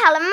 好了吗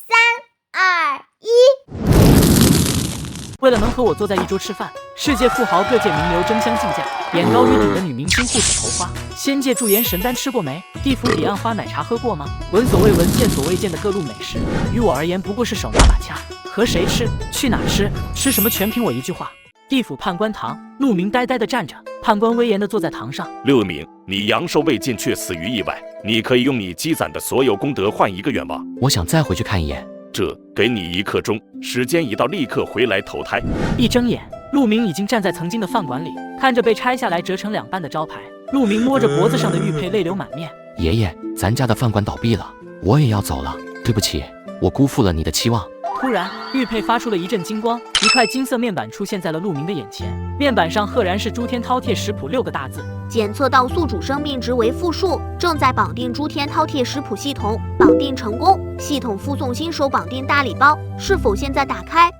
？3、2、1。为了能和我坐在一桌吃饭，世界富豪各界名流争相竞价，眼高于顶的女明星互扯头花，仙界驻颜神丹吃过没？地府彼岸花奶茶喝过吗？闻所未闻、见所未见的各路美食，于我而言不过是手拿把掐，和谁吃，去哪吃，吃什么全凭我一句话。地府判官堂，陆明呆呆地站着，判官威严地坐在堂上。陆明，你阳寿未尽却死于意外，你可以用你积攒的所有功德换1个愿望。我想再回去看一眼。这给你1刻钟，时间一到立刻回来投胎。一睁眼，陆明已经站在曾经的饭馆里，看着被拆下来折成2半的招牌，陆明摸着脖子上的玉佩，泪流满面。爷爷，咱家的饭馆倒闭了，我也要走了，对不起，我辜负了你的期望。突然，玉佩发出了一阵金光，一块金色面板出现在了陆明的眼前，面板上赫然是诸天饕餮食谱6个大字。检测到宿主生命值为负数，正在绑定诸天饕餮食谱系统，绑定成功，系统附送新手绑定大礼包，是否现在打开？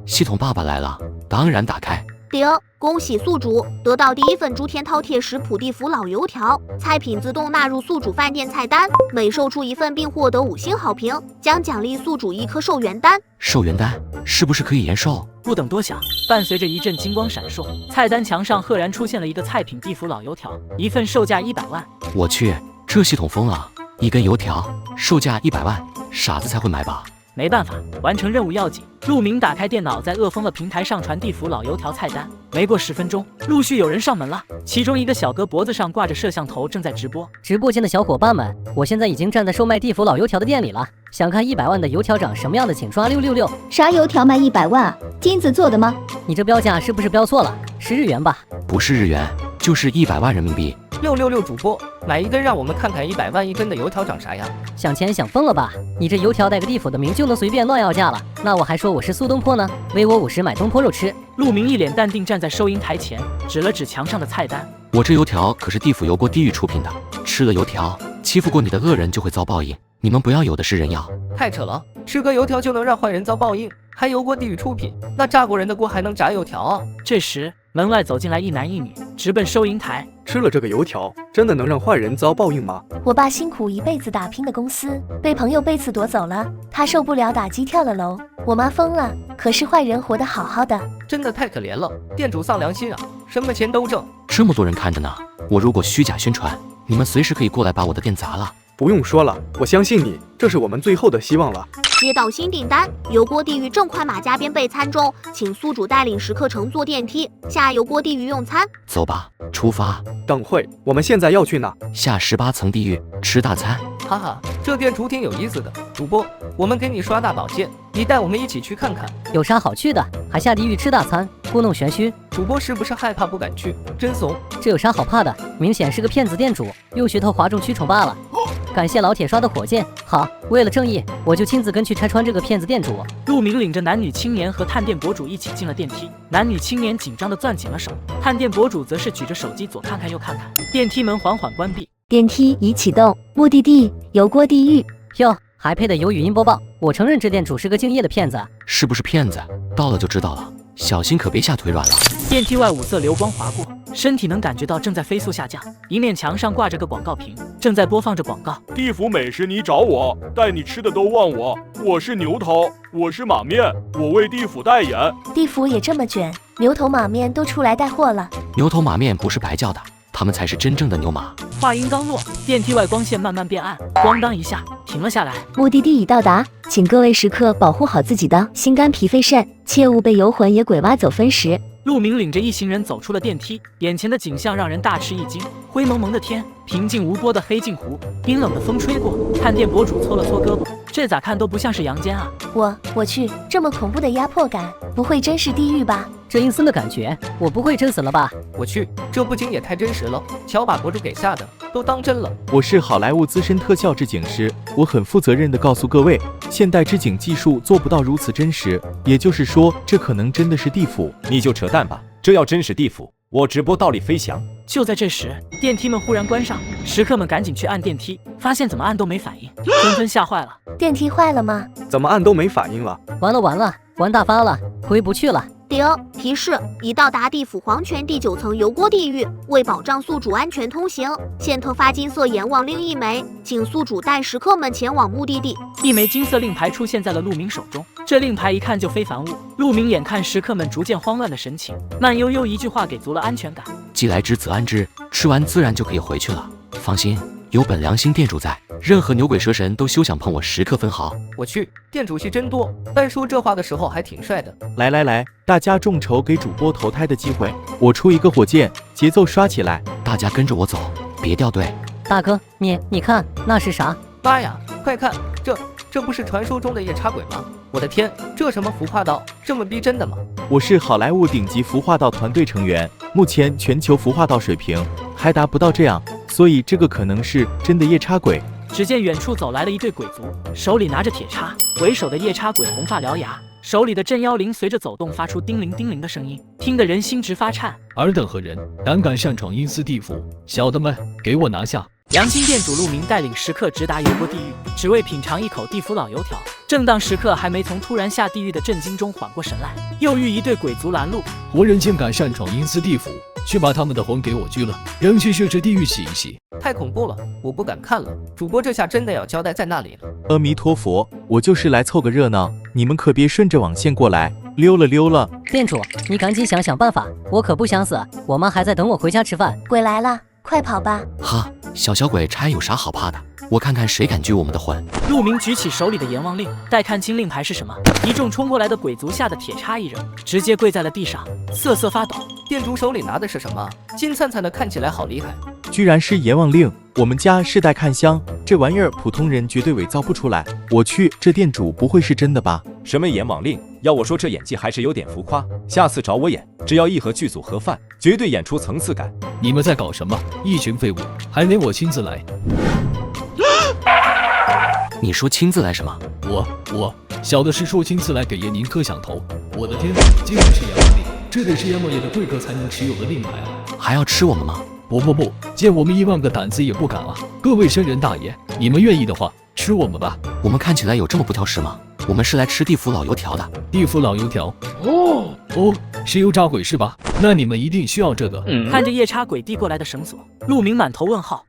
系统爸爸来了，当然打开。顶，恭喜宿主得到第1份诸天饕餮食谱地府老油条，菜品自动纳入宿主饭店菜单，每售出1份并获得5星好评，将奖励宿主1颗寿元丹。寿元丹是不是可以延寿？不等多想，伴随着一阵金光闪烁，菜单墙上赫然出现了一个菜品地府老油条，1份售价100万。我去，这系统疯了！1根油条售价100万，傻子才会买吧？没办法，完成任务要紧。陆明打开电脑，在饿疯了平台上传地府老油条菜单。没过10分钟，陆续有人上门了。其中一个小哥脖子上挂着摄像头，正在直播。直播间的小伙伴们，我现在已经站在售卖地府老油条的店里了。想看100万的油条长什么样的，请刷666。啥油条卖100万啊？金子做的吗？你这标价是不是标错了？是日元吧？不是日元，就是100万人民币。666主播，买1根让我们看看100万1根的油条长啥样。想钱想疯了吧？你这油条带个地府的名就能随便乱要价了？那我还说我是苏东坡呢，微我50买东坡肉吃。陆明一脸淡定站在收银台前，指了指墙上的菜单。我这油条可是地府油锅地狱出品的，吃了油条，欺负过你的恶人就会遭报应，你们不要有的是人要。太扯了，吃个油条就能让坏人遭报应，还油锅地狱出品，那炸过人的锅还能炸油条啊？这时门外走进来一男一女，直奔收银台。吃了这个油条，真的能让坏人遭报应吗？我爸辛苦一辈子打拼的公司，被朋友背刺夺走了，他受不了打击跳了楼。我妈疯了，可是坏人活得好好的，真的太可怜了，店主丧良心啊，什么钱都挣。这么多人看着呢，我如果虚假宣传，你们随时可以过来把我的店砸了。不用说了，我相信你，这是我们最后的希望了。接到新订单，油锅地狱正快马加鞭备餐中，请宿主带领食客乘坐电梯下油锅地狱用餐。走吧，出发。等会，我们现在要去哪？下18层地狱吃大餐。哈哈，这店主挺有意思的。主播，我们给你刷大宝剑，你带我们一起去看看。有啥好去的？还下地狱吃大餐，故弄玄虚。主播是不是害怕不敢去？真怂。这有啥好怕的？明显是个骗子店主，用噱头哗众取宠罢了。感谢老铁刷的火箭。好，为了正义，我就亲自跟去拆穿这个骗子店主。陆明领着男女青年和探店博主一起进了电梯，男女青年紧张地攥紧了手，探店博主则是举着手机左看看右看看。电梯门缓缓关闭，电梯已启动，目的地油锅地狱。哟，还配得有语音播报。我承认这店主是个敬业的骗子。是不是骗子？到了就知道了，小心可别下腿软了。电梯外5色流光划过，身体能感觉到正在飞速下降。一面墙上挂着个广告屏，正在播放着广告。地府美食你找我，带你吃的都忘我。我是牛头，我是马面，我为地府代言。地府也这么卷，牛头马面都出来带货了。牛头马面不是白叫的，他们才是真正的牛马。话音刚落，电梯外光线慢慢变暗，咣当一下停了下来。目的地已到达，请各位食客保护好自己的心肝脾肺肾，切勿被游魂野鬼挖走分食。陆明领着一行人走出了电梯，眼前的景象让人大吃一惊。灰蒙蒙的天，平静无波的黑镜湖，冰冷的风吹过。探店博主搓了搓胳膊，这咋看都不像是阳间啊！我去，这么恐怖的压迫感，不会真是地狱吧？这阴森的感觉，我不会真死了吧？我去，这布景也太真实了，瞧把博主给吓的，都当真了。我是好莱坞资深特效置景师，我很负责任地告诉各位，现代置景技术做不到如此真实，也就是说，这可能真的是地府。你就扯淡吧，这要真是地府，我直播倒立飞翔。就在这时，电梯们忽然关上，食客们赶紧去按电梯，发现怎么按都没反应，纷纷吓坏了。电梯坏了吗？怎么按都没反应了？完了，玩大发了，回不去了。顶提示：已到达地府黄泉第9层油锅地狱，为保障宿主安全通行，现特发金色阎王令1枚，请宿主带食客们前往目的地。一枚金色令牌出现在了陆明手中，这令牌一看就非凡物。陆明眼看食客们逐渐慌乱的神情，慢悠悠一句话给足了安全感：既来之则安之，吃完自然就可以回去了。放心，有本良心店主在，任何牛鬼蛇神都休想碰我食客分毫。我去，店主戏真多，但说这话的时候还挺帅的。来来来，大家众筹给主播投胎的机会，我出一个火箭，节奏刷起来，大家跟着我走，别掉队。大哥，你看那是啥？妈呀，快看，这不是传说中的夜叉鬼吗？我的天，这什么服化道，这么逼真的吗？我是好莱坞顶级服化道团队成员，目前全球服化道水平还达不到这样，所以这个可能是真的夜叉鬼。只见远处走来了一对鬼族，手里拿着铁叉，为首的夜叉鬼红发獠牙，手里的镇妖铃随着走动发出叮铃叮铃的声音，听得人心直发颤。尔等何人，胆敢擅闯阴司地府？小的们，给我拿下！良心店主陆明带领食客直达油锅地狱，只为品尝一口地府老油条。正当食客还没从突然下地狱的震惊中缓过神来，又遇一对鬼族拦路。活人竟敢擅闯阴司地府，去把他们的魂给我拘了，扔去血池地狱洗一洗。太恐怖了，我不敢看了。主播这下真的要交代在那里了。阿弥陀佛，我就是来凑个热闹，你们可别顺着网线过来，溜了。店主，你赶紧想想办法，我可不想死，我妈还在等我回家吃饭。鬼来了，快跑吧！哈，小鬼差有啥好怕的？我看看谁敢拘我们的魂。陆明举起手里的阎王令，待看清令牌是什么，一众冲过来的鬼族吓得铁叉一扔，直接跪在了地上，瑟瑟发抖。店主手里拿的是什么？金灿灿的，看起来好厉害。居然是阎王令，我们家世代看香，这玩意儿普通人绝对伪造不出来。我去，这店主不会是真的吧？什么阎王令？要我说这演技还是有点浮夸，下次找我演，只要一和剧组盒饭，绝对演出层次感。你们在搞什么？一群废物，还得我亲自来？你说亲自来什么？我小的是说亲自来给爷您磕响头。我的天，竟然是阎王令，这得是阎王爷的贵客才能持有的令牌啊！还要吃我们吗？不，见我们1万个胆子也不敢啊！各位生人大爷，你们愿意的话，吃我们吧。我们看起来有这么不挑食吗？我们是来吃地府老油条的。地府老油条？哦，是油炸鬼是吧？那你们一定需要这个。看着夜叉鬼递过来的绳索，陆明满头问号。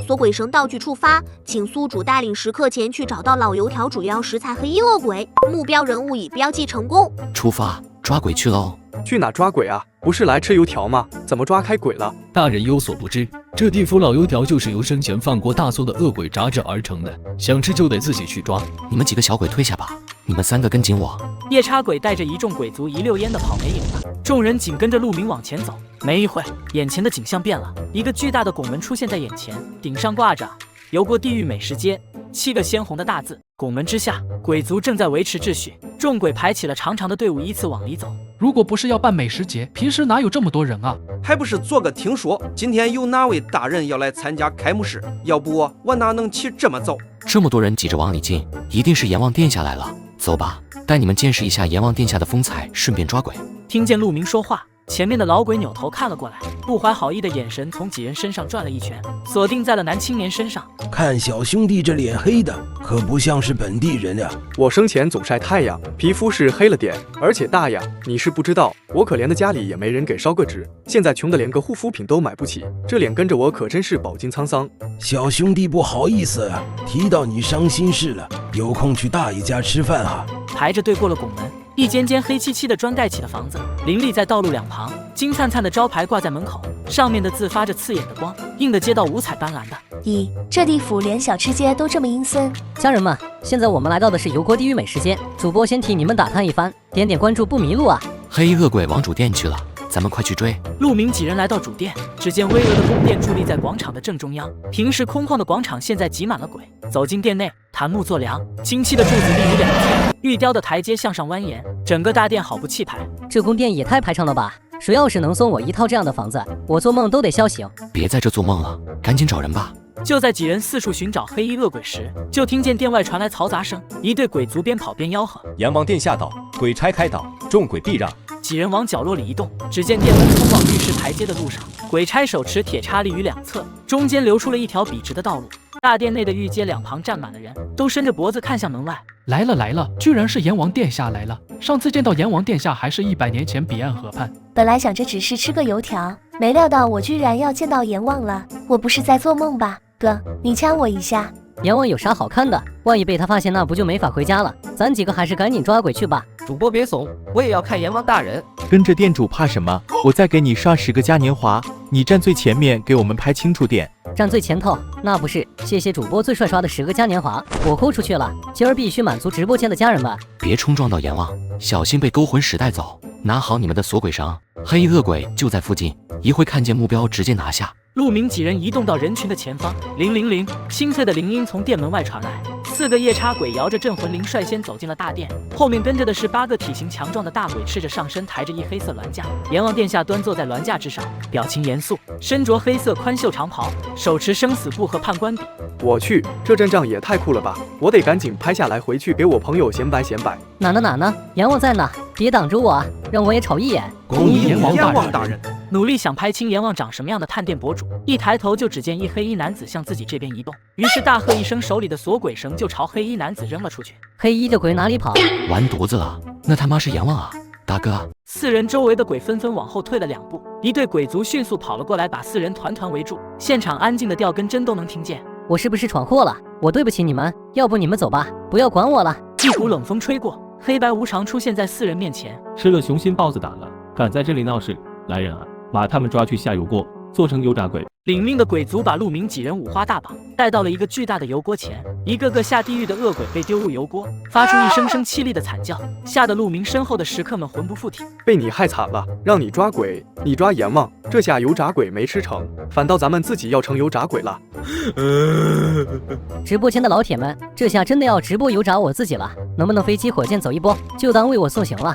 锁鬼绳道具触发，请宿主带领食客前去找到老油条主要食材黑衣恶鬼，目标人物已标记成功。出发，抓鬼去喽！去哪抓鬼啊？不是来吃油条吗？怎么抓开鬼了？大人有所不知，这地府老油条就是由生前犯过大错的恶鬼炸制而成的，想吃就得自己去抓。你们几个小鬼退下吧，你们3个跟紧我。夜叉鬼带着一众鬼族一溜烟的跑没影了，众人紧跟着陆明往前走。没一会，眼前的景象变了，一个巨大的拱门出现在眼前，顶上挂着“油锅地狱美食街”7个鲜红的大字。拱门之下，鬼族正在维持秩序，众鬼排起了长长的队伍，依次往里走。如果不是要办美食节，平时哪有这么多人啊？还不是做个听说，今天有哪位大人要来参加开幕式，要不我哪能起这么早？这么多人挤着往里进，一定是阎王殿下来了。走吧，带你们见识一下阎王殿下的风采，顺便抓鬼。听见陆明说话，前面的老鬼扭头看了过来，不怀好意的眼神从几人身上转了一圈，锁定在了男青年身上。看小兄弟这脸黑的，可不像是本地人呀。我生前总晒太阳，皮肤是黑了点，而且大呀，你是不知道，我可怜的家里也没人给烧个纸，现在穷的连个护肤品都买不起，这脸跟着我可真是饱经沧桑。小兄弟不好意思啊，提到你伤心事了，有空去大爷家吃饭啊。排着队过了拱门，一间间黑漆漆的砖盖起的房子林立在道路两旁，金灿灿的招牌挂在门口，上面的字发着刺眼的光，映的街道五彩斑斓的。咦，这地府连小吃街都这么阴森。家人们，现在我们来到的是油锅地狱美食街，主播先替你们打探一番，点关注不迷路啊。黑衣恶鬼往主店去了，咱们快去追。陆明几人来到主店，只见巍峨的宫殿伫立在广场的正中央，平时空旷的广场现在挤满了鬼。走进店内，檀木做梁，金漆的柱子立于两侧，玉雕的台阶向上蜿蜒，整个大殿好不气派。这宫殿也太排场了吧！谁要是能送我一套这样的房子，我做梦都得笑醒。别在这做梦了，赶紧找人吧。就在几人四处寻找黑衣恶鬼时，就听见店外传来嘈杂声，一队鬼族边跑边吆喝：“阎王殿下到，鬼差开道，众鬼避让。”几人往角落里移动，只见店门通往浴室台阶的路上，鬼差手持铁叉立于两侧，中间留出了一条笔直的道路。大殿内的御阶两旁站满了人，都伸着脖子看向门外。来了来了，居然是阎王殿下来了！上次见到阎王殿下还是100年前彼岸河畔。本来想着只是吃个油条，没料到我居然要见到阎王了，我不是在做梦吧？哥，你呛我一下。阎王有啥好看的？万一被他发现，那不就没法回家了？咱几个还是赶紧抓鬼去吧。主播别怂，我也要看阎王大人。跟着店主怕什么？我再给你刷10个嘉年华，你站最前面，给我们拍清楚点。站最前头，那不是？谢谢主播最帅刷的10个嘉年华，我豁出去了。今儿必须满足直播间的家人们。别冲撞到阎王，小心被勾魂使带走。拿好你们的锁鬼绳，黑衣恶鬼就在附近，一会看见目标直接拿下。陆明几人移动到人群的前方，铃铃铃，清脆的铃音从殿门外传来。4个夜叉鬼摇着镇魂铃率先走进了大殿，后面跟着的是8个体型强壮的大鬼，赤着上身抬着一黑色銮驾。阎王殿下端坐在銮驾之上，表情严肃，身着黑色宽袖长袍，手持生死簿和判官笔。我去，这阵仗也太酷了吧！我得赶紧拍下来回去给我朋友显摆显摆。哪呢？阎王在哪？别挡着我啊，让我也瞅一眼。恭迎阎王大人！努力想拍清阎王长什么样的探店博主，一抬头就只见一黑衣男子向自己这边移动，于是大喝一声，手里的锁鬼绳就朝黑衣男子扔了出去。黑衣这鬼哪里跑？完犊子了！那他妈是阎王啊！大哥，4人周围的鬼纷纷往后退了2步，一队鬼卒迅速跑了过来，把4人团团围住，现场安静的掉根针都能听见。我是不是闯祸了？我对不起你们，要不你们走吧，不要管我了。一股冷风吹过，黑白无常出现在4人面前。吃了雄心豹子胆了，敢在这里闹事！来人啊，把他们抓去下油锅，做成油炸鬼。领命的鬼卒把陆明几人五花大绑，带到了一个巨大的油锅前，一个个下地狱的恶鬼被丢入油锅，发出一声声凄厉的惨叫，吓得陆明身后的食客们魂不附体。被你害惨了，让你抓鬼，你抓阎王，这下油炸鬼没吃成，反倒咱们自己要成油炸鬼了。直播间的老铁们，这下真的要直播油炸我自己了，能不能飞机火箭走一波，就当为我送行了。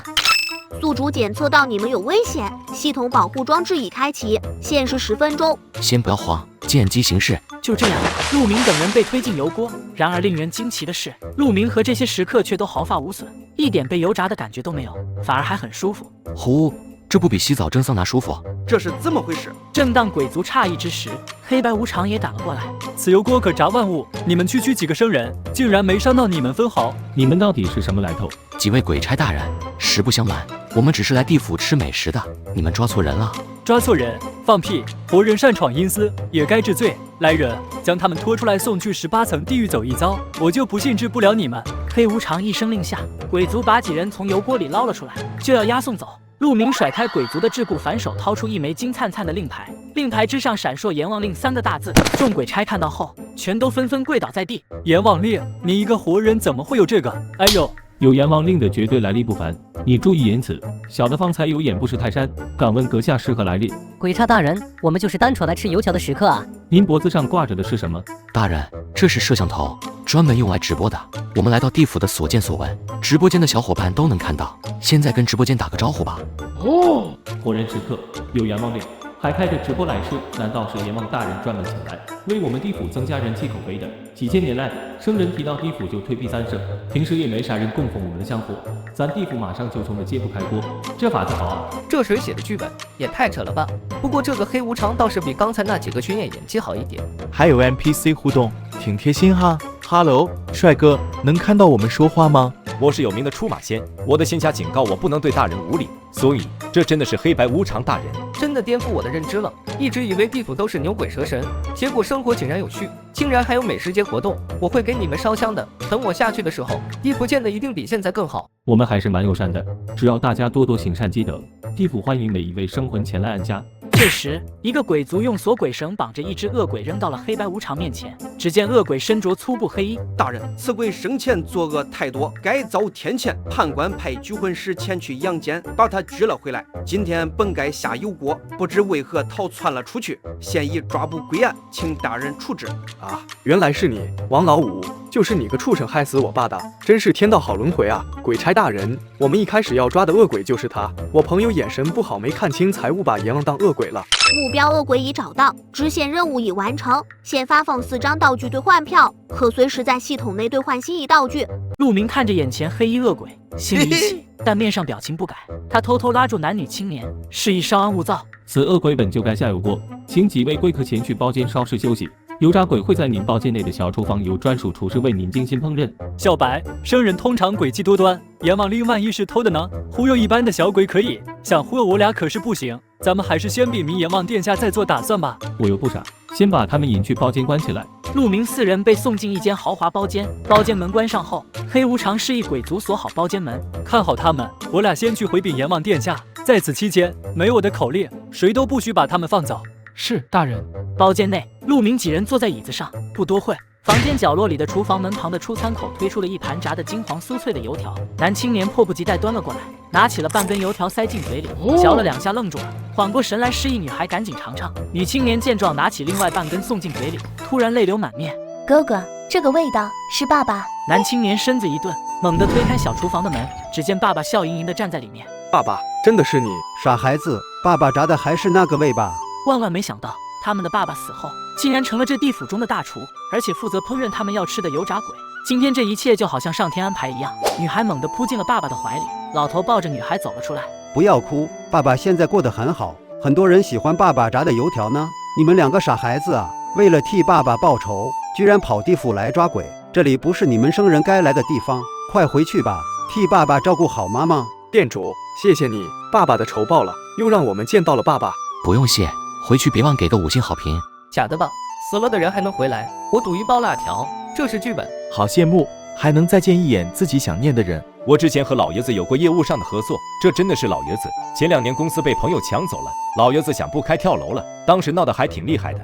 宿主检测到你们有危险，系统保护装置已开启，限时10分钟。先不要慌，见机行事。就这样，陆明等人被推进油锅。然而令人惊奇的是，陆明和这些食客却都毫发无损，一点被油炸的感觉都没有，反而还很舒服。呼，这不比洗澡蒸桑拿舒服？这是怎么回事？正当鬼族诧异之时，黑白无常也赶了过来。此油锅可炸万物，你们区区几个生人，竟然没伤到你们分毫。你们到底是什么来头？几位鬼差大人，实不相瞒，我们只是来地府吃美食的，你们抓错人了。抓错人？放屁！活人擅闯阴司，也该治罪。来人，将他们拖出来，送去18层地狱走一遭，我就不信治不了你们。黑无常一声令下，鬼族把几人从油锅里捞了出来，就要押送走。陆明甩开鬼族的桎梏，反手掏出一枚金灿灿的令牌，令牌之上闪烁阎王令3个大字。众鬼差看到后，全都纷纷跪倒在地。阎王令，你一个活人怎么会有这个？哎呦！有阎王令的绝对来历不凡，你注意言辞。小的方才有眼不识泰山，敢问阁下是何来历？鬼差大人，我们就是单纯来吃油条的食客啊。您脖子上挂着的是什么？大人，这是摄像头，专门用来直播的。我们来到地府的所见所闻，直播间的小伙伴都能看到。现在跟直播间打个招呼吧。哦，活人食客有阎王令，还开着直播来吃，难道是阎王大人专门请来为我们地府增加人气口碑的？几千年来，生人提到地府就退避三舍，平时也没啥人供奉我们的香火，咱地府马上就从这揭不开锅，这法子好啊！这谁写的剧本？也太扯了吧！不过这个黑无常倒是比刚才那几个群演演技好一点，还有 NPC 互动，挺贴心哈。Hello， 帅哥，能看到我们说话吗？我是有名的出马仙，我的仙家警告我不能对大人无礼，所以这真的是黑白无常大人。真的颠覆我的认知了，一直以为地府都是牛鬼蛇神，结果生活井然有序，竟然还有美食节活动。我会给你们烧香的，等我下去的时候，地府建的一定比现在更好。我们还是蛮友善的，只要大家多多行善积德，地府欢迎每一位生魂前来安家。这时，一个鬼族用锁鬼绳绑着一只恶鬼扔到了黑白无常面前。只见恶鬼身着粗布黑衣，大人，此鬼生前作恶太多，该遭天谴。判官派拘魂师前去阳间，把他拘了回来。今天本该下油锅，不知为何逃窜了出去，现已抓捕归案，请大人处置。啊，原来是你，王老五，就是你个畜生害死我爸的，真是天道好轮回啊！鬼差大人，我们一开始要抓的恶鬼就是他，我朋友眼神不好，没看清，才误把阎王当恶鬼了。目标恶鬼已找到，支线任务已完成，现发放4张道具兑换票，可随时在系统内兑换心仪道具。陆明看着眼前黑衣恶鬼，心里一喜，但面上表情不改。他偷偷拉住男女青年，示意稍安勿躁。此恶鬼本就该下油锅，请几位贵客前去包间稍事休息，油炸鬼会在您包间内的小厨房有专属厨师为您精心烹饪。小白，生人通常诡计多端，阎王令万一是偷的呢？忽悠一般的小鬼可以，想忽悠我俩可是不行。咱们还是先禀明阎王殿下再做打算吧。我又不傻，先把他们引去包间关起来。陆明四人被送进一间豪华包间，包间门关上后，黑无常示意鬼族锁好包间门，看好他们，我俩先去回禀阎王殿下。在此期间，没我的口令，谁都不许把他们放走。是大人。包间内，陆明几人坐在椅子上，不多会。房间角落里的厨房门旁的出餐口推出了一盘炸得金黄酥脆的油条，男青年迫不及待端了过来，拿起了半根油条塞进嘴里，嚼了2下愣住了，缓过神来示意女孩赶紧尝尝。女青年见状，拿起另外半根送进嘴里，突然泪流满面。哥哥，这个味道是爸爸。男青年身子一顿，猛地推开小厨房的门，只见爸爸笑盈盈地站在里面。爸爸，真的是你？傻孩子，爸爸炸的还是那个味吧？万万没想到，他们的爸爸死后，竟然成了这地府中的大厨，而且负责烹饪他们要吃的油炸鬼。今天这一切就好像上天安排一样。女孩猛地扑进了爸爸的怀里，老头抱着女孩走了出来。不要哭，爸爸现在过得很好，很多人喜欢爸爸炸的油条呢。你们2个傻孩子啊，为了替爸爸报仇，居然跑地府来抓鬼，这里不是你们生人该来的地方，快回去吧，替爸爸照顾好妈妈。店主，谢谢你，爸爸的仇报了，又让我们见到了爸爸。不用谢，回去别忘给个5星好评。假的吧？死了的人还能回来？我赌1包辣条，这是剧本。好羡慕，还能再见一眼自己想念的人。我之前和老爷子有过业务上的合作，这真的是老爷子。前2年公司被朋友抢走了，老爷子想不开跳楼了，当时闹得还挺厉害的。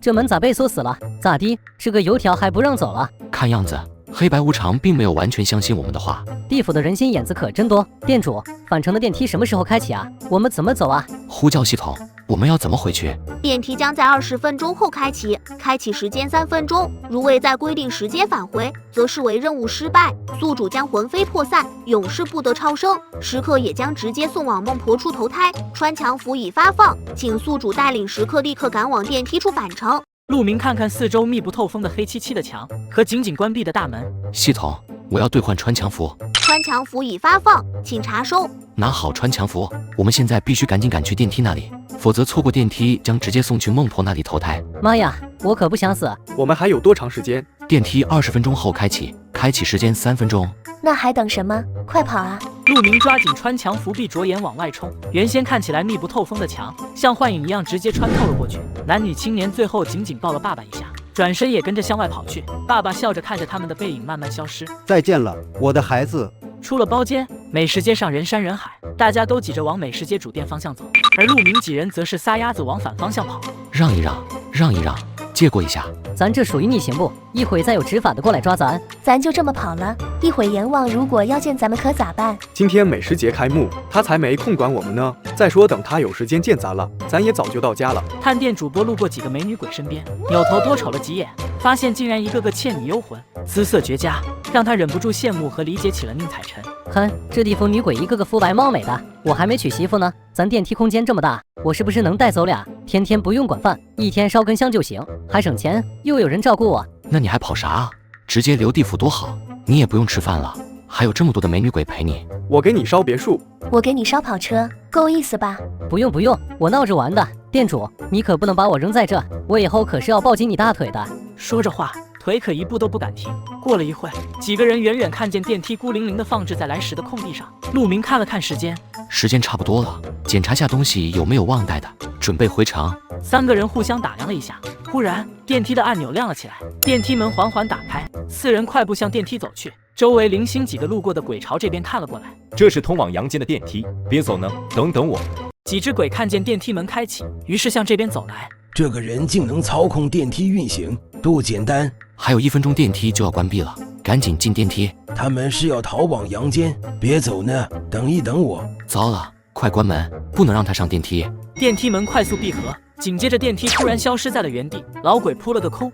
这门咋被锁死了？咋的？吃个油条还不让走了？看样子黑白无常并没有完全相信我们的话。地府的人心眼子可真多。店主，返程的电梯什么时候开启啊？我们怎么走啊？呼叫系统，我们要怎么回去？电梯将在20分钟后开启，开启时间3分钟，如未在规定时间返回，则视为任务失败，宿主将魂飞魄散，永世不得超生，食客也将直接送往孟婆处投胎。穿墙符已发放，请宿主带领食客立刻赶往电梯处返程。陆明看看四周密不透风的黑漆漆的墙和紧紧关闭的大门。系统，我要兑换穿墙符。穿墙符已发放，请查收。拿好穿墙符，我们现在必须赶紧赶去电梯那里，否则错过电梯将直接送去孟婆那里投胎。妈呀，我可不想死。我们还有多长时间？电梯20分钟后开启，开启时间3分钟。那还等什么？快跑啊！陆明抓紧穿墙符，闭着眼往外冲。原先看起来密不透风的墙，像幻影一样直接穿透了过去。男女青年最后紧紧抱了爸爸一下，转身也跟着向外跑去。爸爸笑着看着他们的背影慢慢消失。再见了，我的孩子。出了包间，美食街上人山人海，大家都挤着往美食街主店方向走，而陆明几人则是撒丫子往反方向跑。让一让，让一让，借过一下。咱这属于逆行不？一会再有执法的过来抓咱，咱就这么跑了。一会阎王如果要见咱们可咋办？今天美食节开幕，他才没空管我们呢。再说等他有时间见咱了，咱也早就到家了。探店主播路过几个美女鬼身边，扭头多瞅了几眼，发现竟然一个个倩女幽魂，姿色绝佳，让他忍不住羡慕和理解起了宁采臣。哼，这地府女鬼一个个肤白貌美的，我还没娶媳妇呢。咱电梯空间这么大，我是不是能带走俩？天天不用管饭，一天烧根香就行，还省钱，又有人照顾我。那你还跑啥啊？直接留地府多好，你也不用吃饭了，还有这么多的美女鬼陪你。我给你烧别墅，我给你烧跑车，够意思吧？不用不用，我闹着玩的。店主，你可不能把我扔在这，我以后可是要抱紧你大腿的。说着话，腿可一步都不敢停。过了一会，几个人远远看见电梯孤零零地放置在来时的空地上。陆明看了看时间，时间差不多了，检查下东西有没有忘带的，准备回城。3个人互相打量了一下，忽然电梯的按钮亮了起来，电梯门缓缓打开，4人快步向电梯走去。周围零星几个路过的鬼朝这边看了过来。这是通往阳间的电梯，别走呢，等等我。几只鬼看见电梯门开启，于是向这边走来。这个人竟能操控电梯运行，不简单。还有1分钟电梯就要关闭了，赶紧进电梯。他们是要逃往阳间，别走呢，等一等我。糟了，快关门，不能让他上电梯。电梯门快速闭合，紧接着电梯突然消失在了原地，老鬼扑了个空。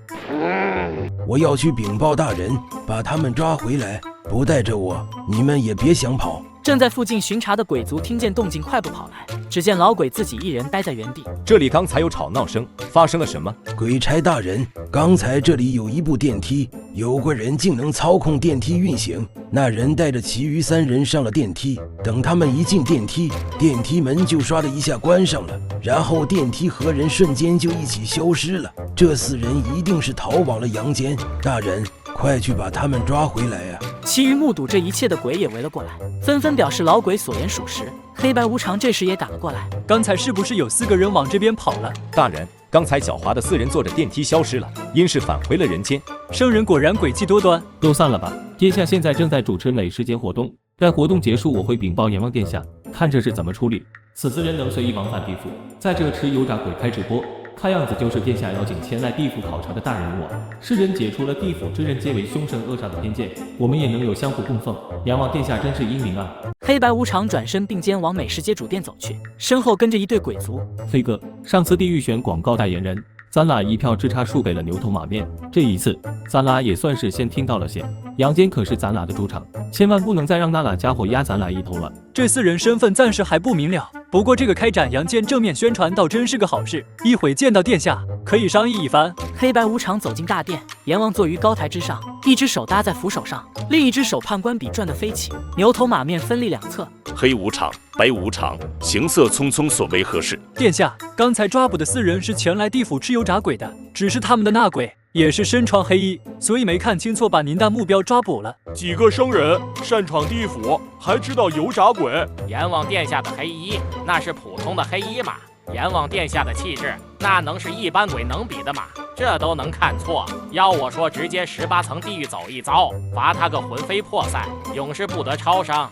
我要去禀报大人，把他们抓回来。不带着我，你们也别想跑。正在附近巡查的鬼族听见动静，快步跑来。只见老鬼自己一人待在原地。这里刚才有吵闹声，发生了什么？鬼差大人，刚才这里有一部电梯，有个人竟能操控电梯运行。那人带着其余3人上了电梯，等他们一进电梯，电梯门就唰的一下关上了，然后电梯和人瞬间就一起消失了。这4人一定是逃往了阳间，大人，快去把他们抓回来呀！其余目睹这一切的鬼也围了过来，纷纷表示老鬼所言属实。黑白无常这时也赶了过来，刚才是不是有4个人往这边跑了？大人，刚才狡猾的4人坐着电梯消失了，因是返回了人间。生人果然诡计多端，都散了吧。殿下现在正在主持美食节活动，待活动结束，我会禀报阎王殿下，看这是怎么处理。此4人能随意往返地府，在这吃油炸鬼开直播。看样子就是殿下邀请前来地府考察的大人物啊！世人解除了地府之人皆为凶神恶煞的偏见，我们也能有相互供奉，仰望殿下真是英明啊！黑白无常转身并肩往美食街主店走去，身后跟着一队鬼族。飞哥，上次地狱选广告代言人，咱俩一票之差输给了牛头马面，这一次咱俩也算是先听到了先。阳间可是咱俩的主场，千万不能再让那俩家伙压咱俩一头了。这4人身份暂时还不明了，不过这个开展阳间正面宣传倒真是个好事，一会见到殿下可以商议一番。黑白无常走进大殿，阎王坐于高台之上，一只手搭在扶手上，另一只手判官笔转得飞起，牛头马面分立2侧。黑无常，白无常，行色匆匆，所为何事？殿下，刚才抓捕的4人是前来地府吃油炸鬼的，只是他们的那鬼也是身穿黑衣，所以没看清错，把您的目标抓捕了。几个生人擅闯地府，还知道油炸鬼？阎王殿下的黑衣，那是普通的黑衣吗？阎王殿下的气质，那能是一般鬼能比的吗？这都能看错？要我说，直接18层地狱走一遭，罚他个魂飞魄散，永世不得超生。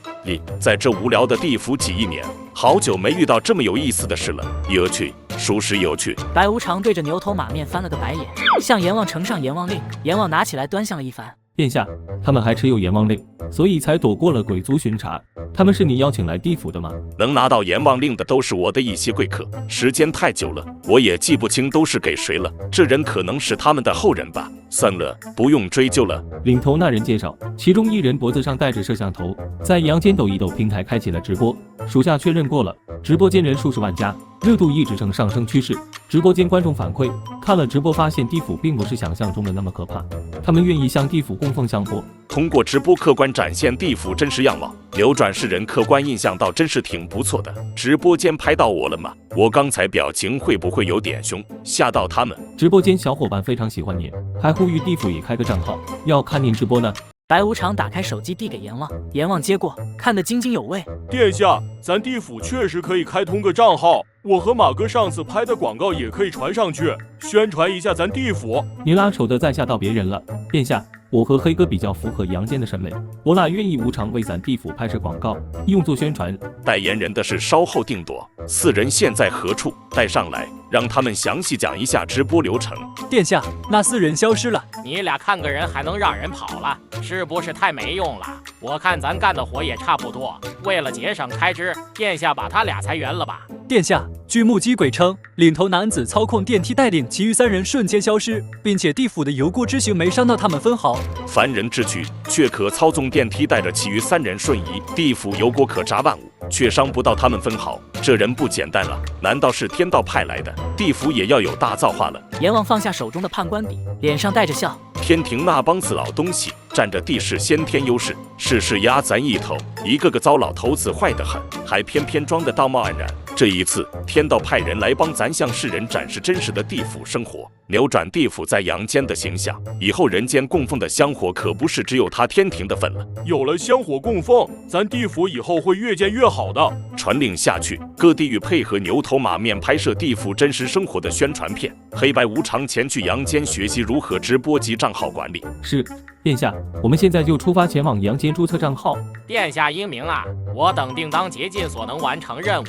在这无聊的地府几亿年，好久没遇到这么有意思的事了，有趣，属实有趣。白无常对着牛头马面翻了个白眼，向阎王呈上阎王令。阎王拿起来端详了一番。殿下，他们还持有阎王令，所以才躲过了鬼族巡查。他们是你邀请来地府的吗？能拿到阎王令的都是我的一些贵客，时间太久了，我也记不清都是给谁了。这人可能是他们的后人吧，算了，不用追究了。领头那人介绍，其中1人脖子上戴着摄像头，在阳间抖一抖平台开启了直播，属下确认过了，直播间人数10万加，热度一直呈上升趋势。直播间观众反馈，看了直播发现地府并不是想象中的那么可怕，他们愿意向地府供奉香火。通过直播客观展现地府真实样貌，扭转世人客观印象，倒真是挺不错的。直播间拍到我了吗？我刚才表情会不会有点凶，吓到他们？直播间小伙伴非常喜欢您，还呼吁地府也开个账号，要看您直播呢。白无常打开手机递给阎王，阎王接过，看得津津有味。殿下，咱地府确实可以开通个账号，我和马哥上次拍的广告也可以传上去，宣传一下咱地府。你拉扯的再吓到别人了，殿下。我和黑哥比较符合阳间的审美，我俩愿意无偿为咱地府拍摄广告，用作宣传。代言人的事稍后定夺。4人现在何处？带上来，让他们详细讲一下直播流程。殿下，那4人消失了，你俩看个人还能让人跑了，是不是太没用了？我看咱干的活也差不多，为了节省开支，殿下把他俩裁员了吧？殿下，据目击鬼称，领头男子操控电梯带领其余3人瞬间消失，并且地府的油锅之行没伤到他们分毫。凡人之躯，却可操纵电梯带着其余3人瞬移，地府油锅可炸万物，却伤不到他们分毫。这人不简单了，难道是天道派来的？地府也要有大造化了。阎王放下手中的判官笔，脸上带着笑。天庭那帮子老东西，占着地势先天优势，事事压咱一头，一个个糟老头子坏得很，还偏偏装得道貌岸然。这一次，天道派人来帮咱向世人展示真实的地府生活，扭转地府在阳间的形象。以后人间供奉的香火可不是只有他天庭的份了。有了香火供奉，咱地府以后会越建越好的。传令下去，各地域配合牛头马面拍摄地府真实生活的宣传片。黑白无常前去阳间学习如何直播及账号管理。是，殿下，我们现在就出发前往阳间注册账号。殿下英明啊，我等定当竭尽所能完成任务。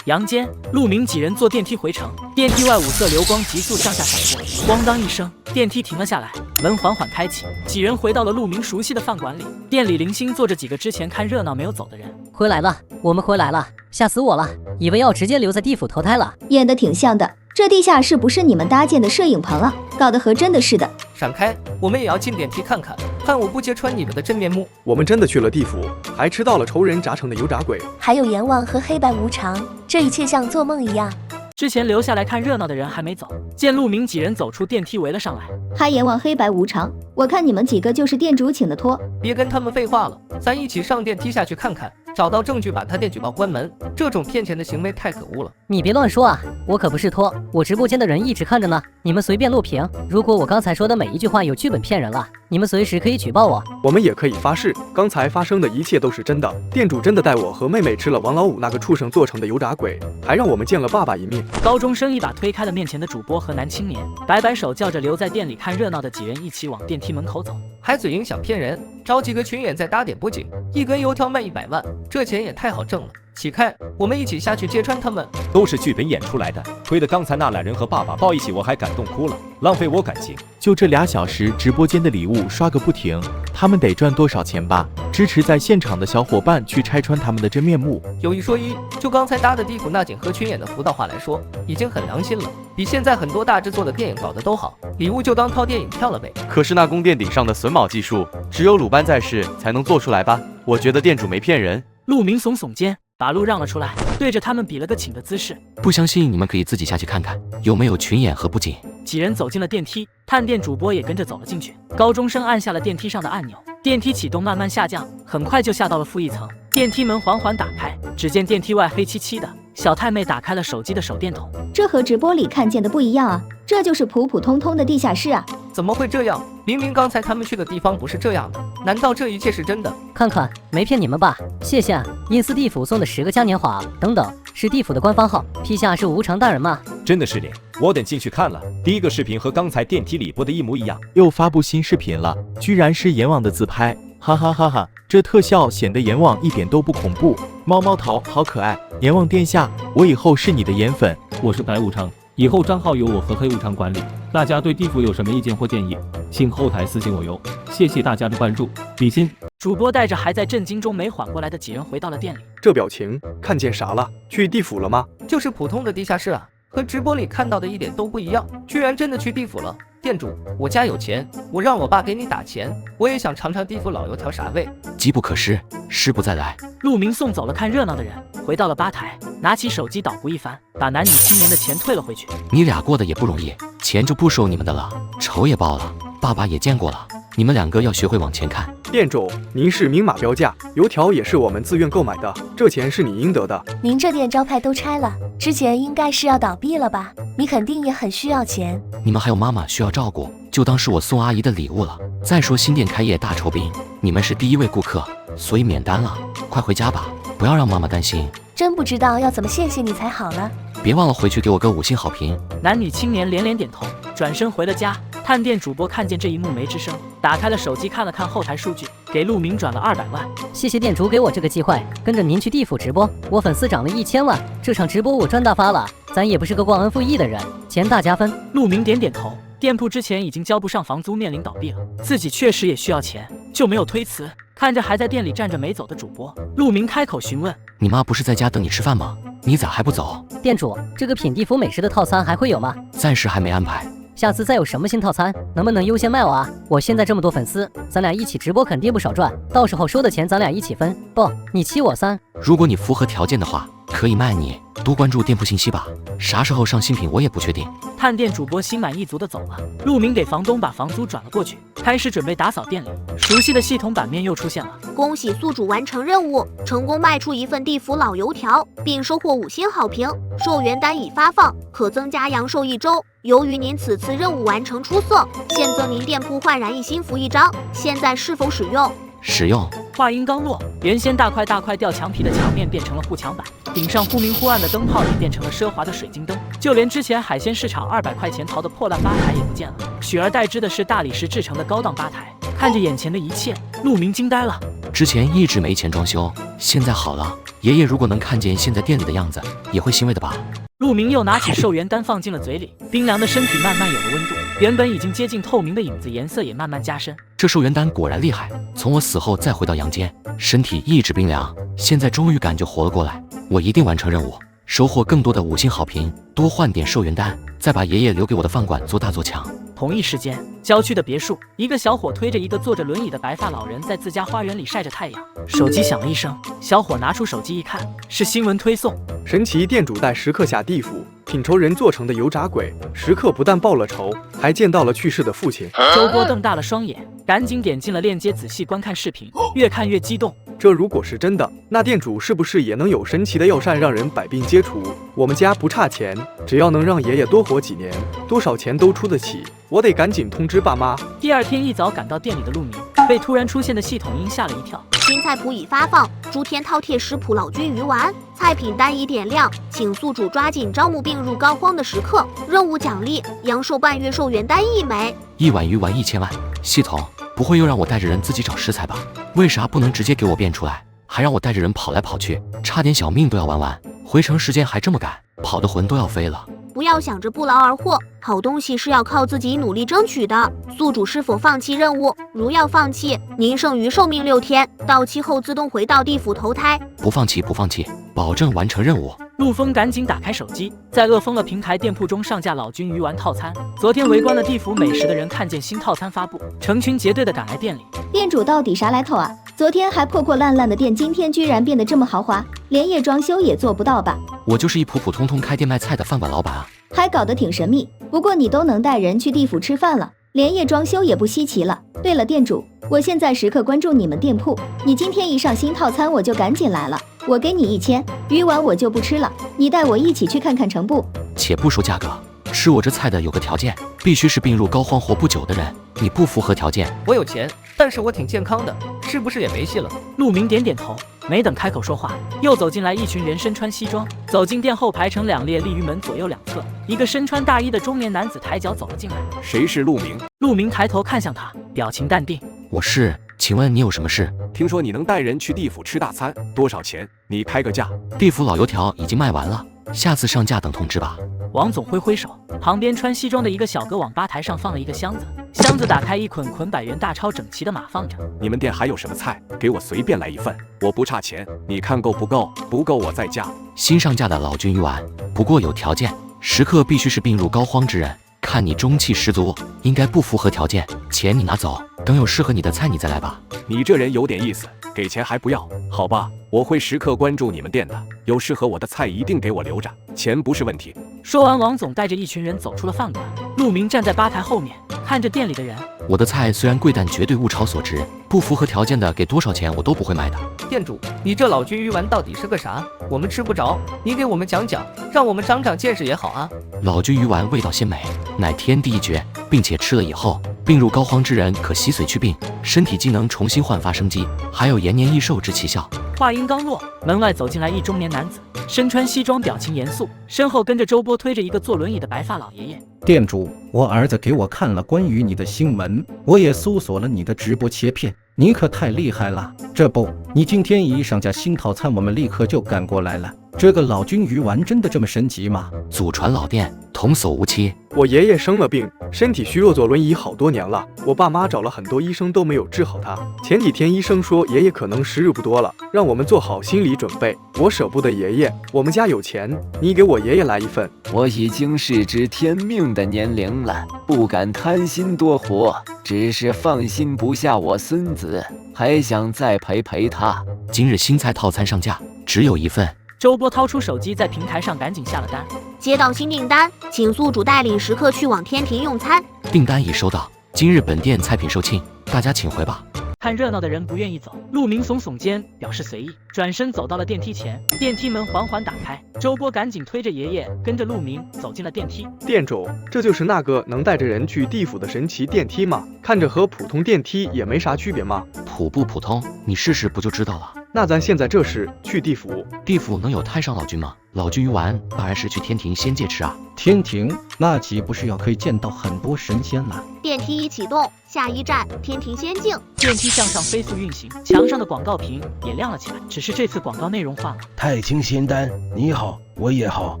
阳间，陆明几人坐电梯回城，电梯外5色流光急速向下闪过，咣当一声，电梯停了下来，门缓缓开启，几人回到了陆明熟悉的饭馆里。店里零星坐着几个之前看热闹没有走的人。回来了，我们回来了，吓死我了，以为要直接留在地府投胎了。演得挺像的，这地下室不是你们搭建的摄影棚啊，搞得和真的似的。闪开，我们也要进电梯看看。看我不揭穿你们的真面目。我们真的去了地府，还吃到了仇人炸成的油炸鬼，还有阎王和黑白无常，这一切像做梦一样。之前留下来看热闹的人还没走，见陆明几人走出电梯围了上来。嗨，阎王黑白无常，我看你们几个就是店主请的托。别跟他们废话了，咱一起上电梯下去看看，找到证据把他店举报关门。这种骗钱的行为太可恶了。你别乱说啊，我可不是托，我直播间的人一直看着呢，你们随便录屏。如果我刚才说的每一句话有剧本骗人了，你们随时可以举报我。我们也可以发誓，刚才发生的一切都是真的。店主真的带我和妹妹吃了王老五那个畜生做成的油炸鬼，还让我们见了爸爸一面。高中生一把推开了面前的主播和男青年，摆摆手叫着留在店里看热闹的几人一起往电梯门口走。还嘴硬想骗人，找几个群演再打点布景，一根油条卖100万，这钱也太好挣了。起开，我们一起下去揭穿他们。都是剧本演出来的，推的刚才那俩人和爸爸抱一起，我还感动哭了，浪费我感情。就这2小时，直播间的礼物刷个不停，他们得赚多少钱吧？支持在现场的小伙伴去拆穿他们的真面目。有一说一，就刚才搭的地府那景和群演的辅导话来说，已经很良心了，比现在很多大制作的电影搞得都好。礼物就当套电影票了呗。可是那宫殿顶上的榫卯技术，只有鲁班在世才能做出来吧？我觉得店主没骗人。陆明耸耸肩，把路让了出来，对着他们比了个请的姿势。不相信你们可以自己下去看看，有没有群演和布景。几人走进了电梯，探店主播也跟着走了进去。高中生按下了电梯上的按钮，电梯启动，慢慢下降，很快就下到了负1层。电梯门缓缓打开，只见电梯外黑漆漆的。小太妹打开了手机的手电筒，这和直播里看见的不一样啊，这就是普普通通的地下室啊。怎么会这样？明明刚才他们去的地方不是这样的，难道这一切是真的？看看，没骗你们吧？谢谢啊，阴司地府送的10个嘉年华等等，是地府的官方号，批下是无常大人吗？真的是脸，我得进去看了。第一个视频和刚才电梯里播的一模一样，又发布新视频了，居然是阎王的自拍，哈哈哈哈！这特效显得阎王一点都不恐怖，猫猫头好可爱。阎王殿下，我以后是你的颜粉。我是白无常，以后账号由我和黑无常管理。大家对地府有什么意见或建议，请后台私信我哟。谢谢大家的关注，比心。主播带着还在震惊中没缓过来的几人回到了店里。这表情，看见啥了？去地府了吗？就是普通的地下室啊，和直播里看到的一点都不一样，居然真的去地府了。店主，我家有钱，我让我爸给你打钱，我也想尝尝地府老油条啥味。机不可失，失不再来。陆明送走了看热闹的人，回到了吧台，拿起手机捣鼓一番，把男女青年的钱退了回去。你俩过得也不容易，钱就不收你们的了，仇也报了，爸爸也见过了，你们2个要学会往前看。店主，您是明码标价，油条也是我们自愿购买的，这钱是你应得的。您这店招牌都拆了，之前应该是要倒闭了吧？你肯定也很需要钱。你们还有妈妈需要照顾，就当是我送阿姨的礼物了。再说新店开业大酬宾，你们是第1位顾客，所以免单了。快回家吧，不要让妈妈担心。真不知道要怎么谢谢你才好了。别忘了回去给我个5星好评。男女青年连连点头，转身回了家。探店主播看见这一幕没吱声，打开了手机看了看后台数据，给陆明转了200万。谢谢店主给我这个机会，跟着您去地府直播，我粉丝涨了1000万，这场直播我赚大发了。咱也不是个忘恩负义的人，钱大家分。陆明点点头，店铺之前已经交不上房租，面临倒闭了，自己确实也需要钱，就没有推辞。看着还在店里站着没走的主播，陆明开口询问：你妈不是在家等你吃饭吗？你咋还不走？店主，这个品地府美食的套餐还会有吗？暂时还没安排。下次再有什么新套餐，能不能优先卖我啊？我现在这么多粉丝，咱俩一起直播肯定不少赚，到时候收的钱咱俩一起分。不，你7我3。如果你符合条件的话，可以卖你。多关注店铺信息吧，啥时候上新品我也不确定。探店主播心满意足的走了，陆明给房东把房租转了过去，开始准备打扫店里。熟悉的系统版面又出现了，恭喜宿主完成任务，成功卖出1份地府老油条，并收获5星好评。寿元单已发放，可增加阳寿1周。由于您此次任务完成出色，现赠您店铺焕然一新符1张，现在是否使用？使用。话音刚落，原先大块掉墙皮的墙面变成了护墙板，顶上忽明忽暗的灯泡也变成了奢华的水晶灯，就连之前海鲜市场200块钱淘的破烂吧台也不见了，取而代之的是大理石制成的高档吧台。看着眼前的一切，陆明惊呆了。之前一直没钱装修，现在好了。爷爷如果能看见现在店里的样子，也会欣慰的吧。陆明又拿起寿元丹放进了嘴里，冰凉的身体慢慢有了温度，原本已经接近透明的影子颜色也慢慢加深。这寿元丹果然厉害，从我死后再回到阳间，身体一直冰凉，现在终于感觉活了过来。我一定完成任务，收获更多的5星好评，多换点寿元丹，再把爷爷留给我的饭馆做大做强。同一时间，郊区的别墅，一个小伙推着一个坐着轮椅的白发老人在自家花园里晒着太阳。手机响了一声，小伙拿出手机一看，是新闻推送。神奇店主带食客下地府，品仇人做成的油炸鬼。食客不但报了仇，还见到了去世的父亲。周波瞪大了双眼，赶紧点进了链接，仔细观看视频，越看越激动。这如果是真的，那店主是不是也能有神奇的药膳让人百病皆除？我们家不差钱，只要能让爷爷多活几年，多少钱都出得起。我得赶紧通知爸妈。第二天一早赶到店里的陆明，被突然出现的系统音吓了一跳。新菜谱已发放，诸天饕餮食谱老君鱼丸，菜品单已点亮，请宿主抓紧招募病入膏肓的食客。任务奖励：阳寿半月寿元丹1枚，1碗鱼丸1000万。系统不会又让我带着人自己找食材吧？为啥不能直接给我变出来，还让我带着人跑来跑去，差点小命都要玩完，回城时间还这么赶，跑的魂都要飞了。不要想着不劳而获，好东西是要靠自己努力争取的。宿主是否放弃任务？如要放弃，您剩余寿命6天，到期后自动回到地府投胎。不放弃，不放弃，保证完成任务。陆枫赶紧打开手机，在饿疯了平台店铺中上架老君鱼丸套餐。昨天围观了地府美食的人看见新套餐发布，成群结队的赶来店里。店主到底啥来头啊？昨天还破破烂烂的店，今天居然变得这么豪华，连夜装修也做不到吧？我就是一普普通通开店卖菜的饭馆老板啊，还搞得挺神秘。不过你都能带人去地府吃饭了，连夜装修也不稀奇了。对了，店主，我现在时刻关注你们店铺，你今天一上新套餐，我就赶紧来了。我给你1000，鱼丸我就不吃了，你带我一起去看看成不？且不说价格，吃我这菜的有个条件，必须是病入膏肓活不久的人，你不符合条件。我有钱，但是我挺健康的，是不是也没戏了？陆明点点头，没等开口说话，又走进来一群人，身穿西装，走进店后排成2列，立于门左右两侧。一个身穿大衣的中年男子抬脚走了进来。谁是陆明？陆明抬头看向他，表情淡定。我是，请问你有什么事？听说你能带人去地府吃大餐，多少钱？你开个价。地府老油条已经卖完了，下次上架等通知吧。王总挥挥手，旁边穿西装的一个小哥往吧台上放了一个箱子，箱子打开，一捆100元大钞整齐的码放着。你们店还有什么菜？给我随便来一份，我不差钱，你看够不够？不够我再加。新上架的老君鱼丸，不过有条件，食客必须是病入膏肓之人。看你中气十足，应该不符合条件，钱你拿走，等有适合你的菜你再来吧。你这人有点意思，给钱还不要？好吧，我会时刻关注你们店的，有适合我的菜一定给我留着，钱不是问题。说完，王总带着一群人走出了饭馆。陆明站在吧台后面，看着店里的人。我的菜虽然贵，但绝对物超所值，不符合条件的给多少钱我都不会卖的。店主，你这老君鱼丸到底是个啥？我们吃不着，你给我们讲讲，让我们长长见识也好啊。老君鱼丸味道鲜美，乃天地一绝，并且吃了以后，病入膏肓之人可洗髓祛病，身体机能重新焕发生机，还有延年益寿之奇效。话音刚落，门外走进来一中年男子，身穿西装，表情严肃，身后跟着周波推着一个坐轮椅的白发老爷爷。店主，我儿子给我看了关于你的新闻，我也搜索了你的直播切片，你可太厉害了。这不，你今天一上架新套餐，我们立刻就赶过来了。这个老君鱼丸真的这么神奇吗？祖传老店，童叟无欺。我爷爷生了病，身体虚弱，坐轮椅好多年了。我爸妈找了很多医生都没有治好他。前几天医生说爷爷可能时日不多了，让我们做好心理准备。我舍不得爷爷，我们家有钱，你给我爷爷来一份。我已经是知天命的年龄了，不敢贪心多活，只是放心不下我孙子，还想再陪陪他。今日新菜套餐上架，只有1份。周波掏出手机，在平台上赶紧下了单。接到新订单，请宿主带领食客去往天庭用餐。订单已收到，今日本店菜品售罄，大家请回吧。看热闹的人不愿意走，陆明耸耸肩，表示随意，转身走到了电梯前。电梯门缓缓打开，周波赶紧推着爷爷，跟着陆明走进了电梯。店主，这就是那个能带着人去地府的神奇电梯吗？看着和普通电梯也没啥区别吗？普不普通，你试试不就知道了。那咱现在这是去地府？地府能有太上老君吗？老君鱼丸当然是去天庭仙界吃啊。天庭那岂不是要可以见到很多神仙了？电梯一启动，下一站天庭仙境。电梯向上飞速运行，墙上的广告屏也亮了起来，只是这次广告内容换了。太清仙丹，你好，我也好，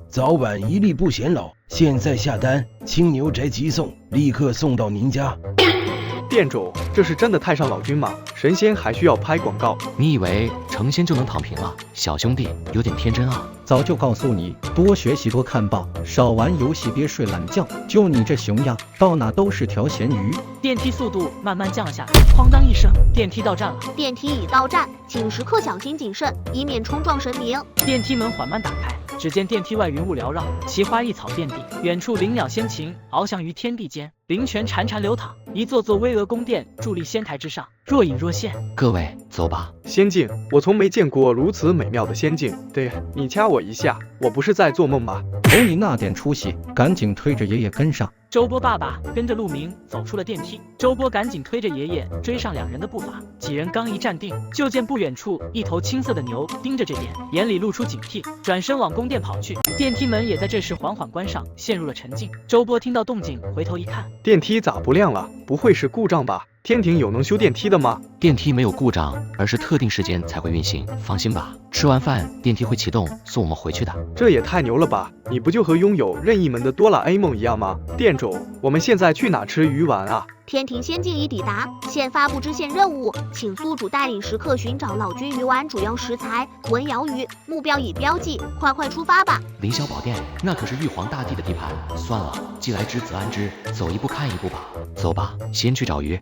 早晚一粒不显老。现在下单，青牛宅急送，立刻送到您家。店主，这是真的太上老君吗？神仙还需要拍广告？你以为成仙就能躺平了？小兄弟有点天真啊！早就告诉你，多学习多看报，少玩游戏别睡懒觉。就你这熊样，到哪都是条咸鱼。电梯速度慢慢降了下来，哐当一声，电梯到站了。电梯已到站，请时刻小心谨慎，以免冲撞神明。电梯门缓慢打开，只见电梯外云雾缭绕，奇花异草遍地，远处灵鸟仙禽翱翔于天地间，灵泉潺潺流淌，一座座巍峨宫殿伫立仙台之上，若隐若现。各位走吧。仙境，我从没见过如此美妙的仙境。对，你掐我一下，我不是在做梦吧？瞅你那点出息，赶紧推着爷爷跟上。周波爸爸跟着陆明走出了电梯，周波赶紧推着爷爷追上两人的步伐。几人刚一站定，就见不远处一头青色的牛盯着这边，眼里露出警惕，转身往宫殿跑去。电梯门也在这时缓缓关上，陷入了沉静。周波听到动静，回头一看，电梯咋不亮了？不会是故障吧？天庭有能修电梯的吗？电梯没有故障，而是特定时间才会运行。放心吧，吃完饭电梯会启动，送我们回去的。这也太牛了吧！你不就和拥有任意门的哆啦 A 梦一样吗？店主，我们现在去哪吃鱼丸啊？天庭仙境已抵达，现发布支线任务，请宿主带领食客寻找老君鱼丸主要食材文瑶鱼，目标已标记，快出发吧！凌霄宝殿，那可是玉皇大帝的地盘。算了，既来之则安之，走一步看一步吧。走吧，先去找鱼。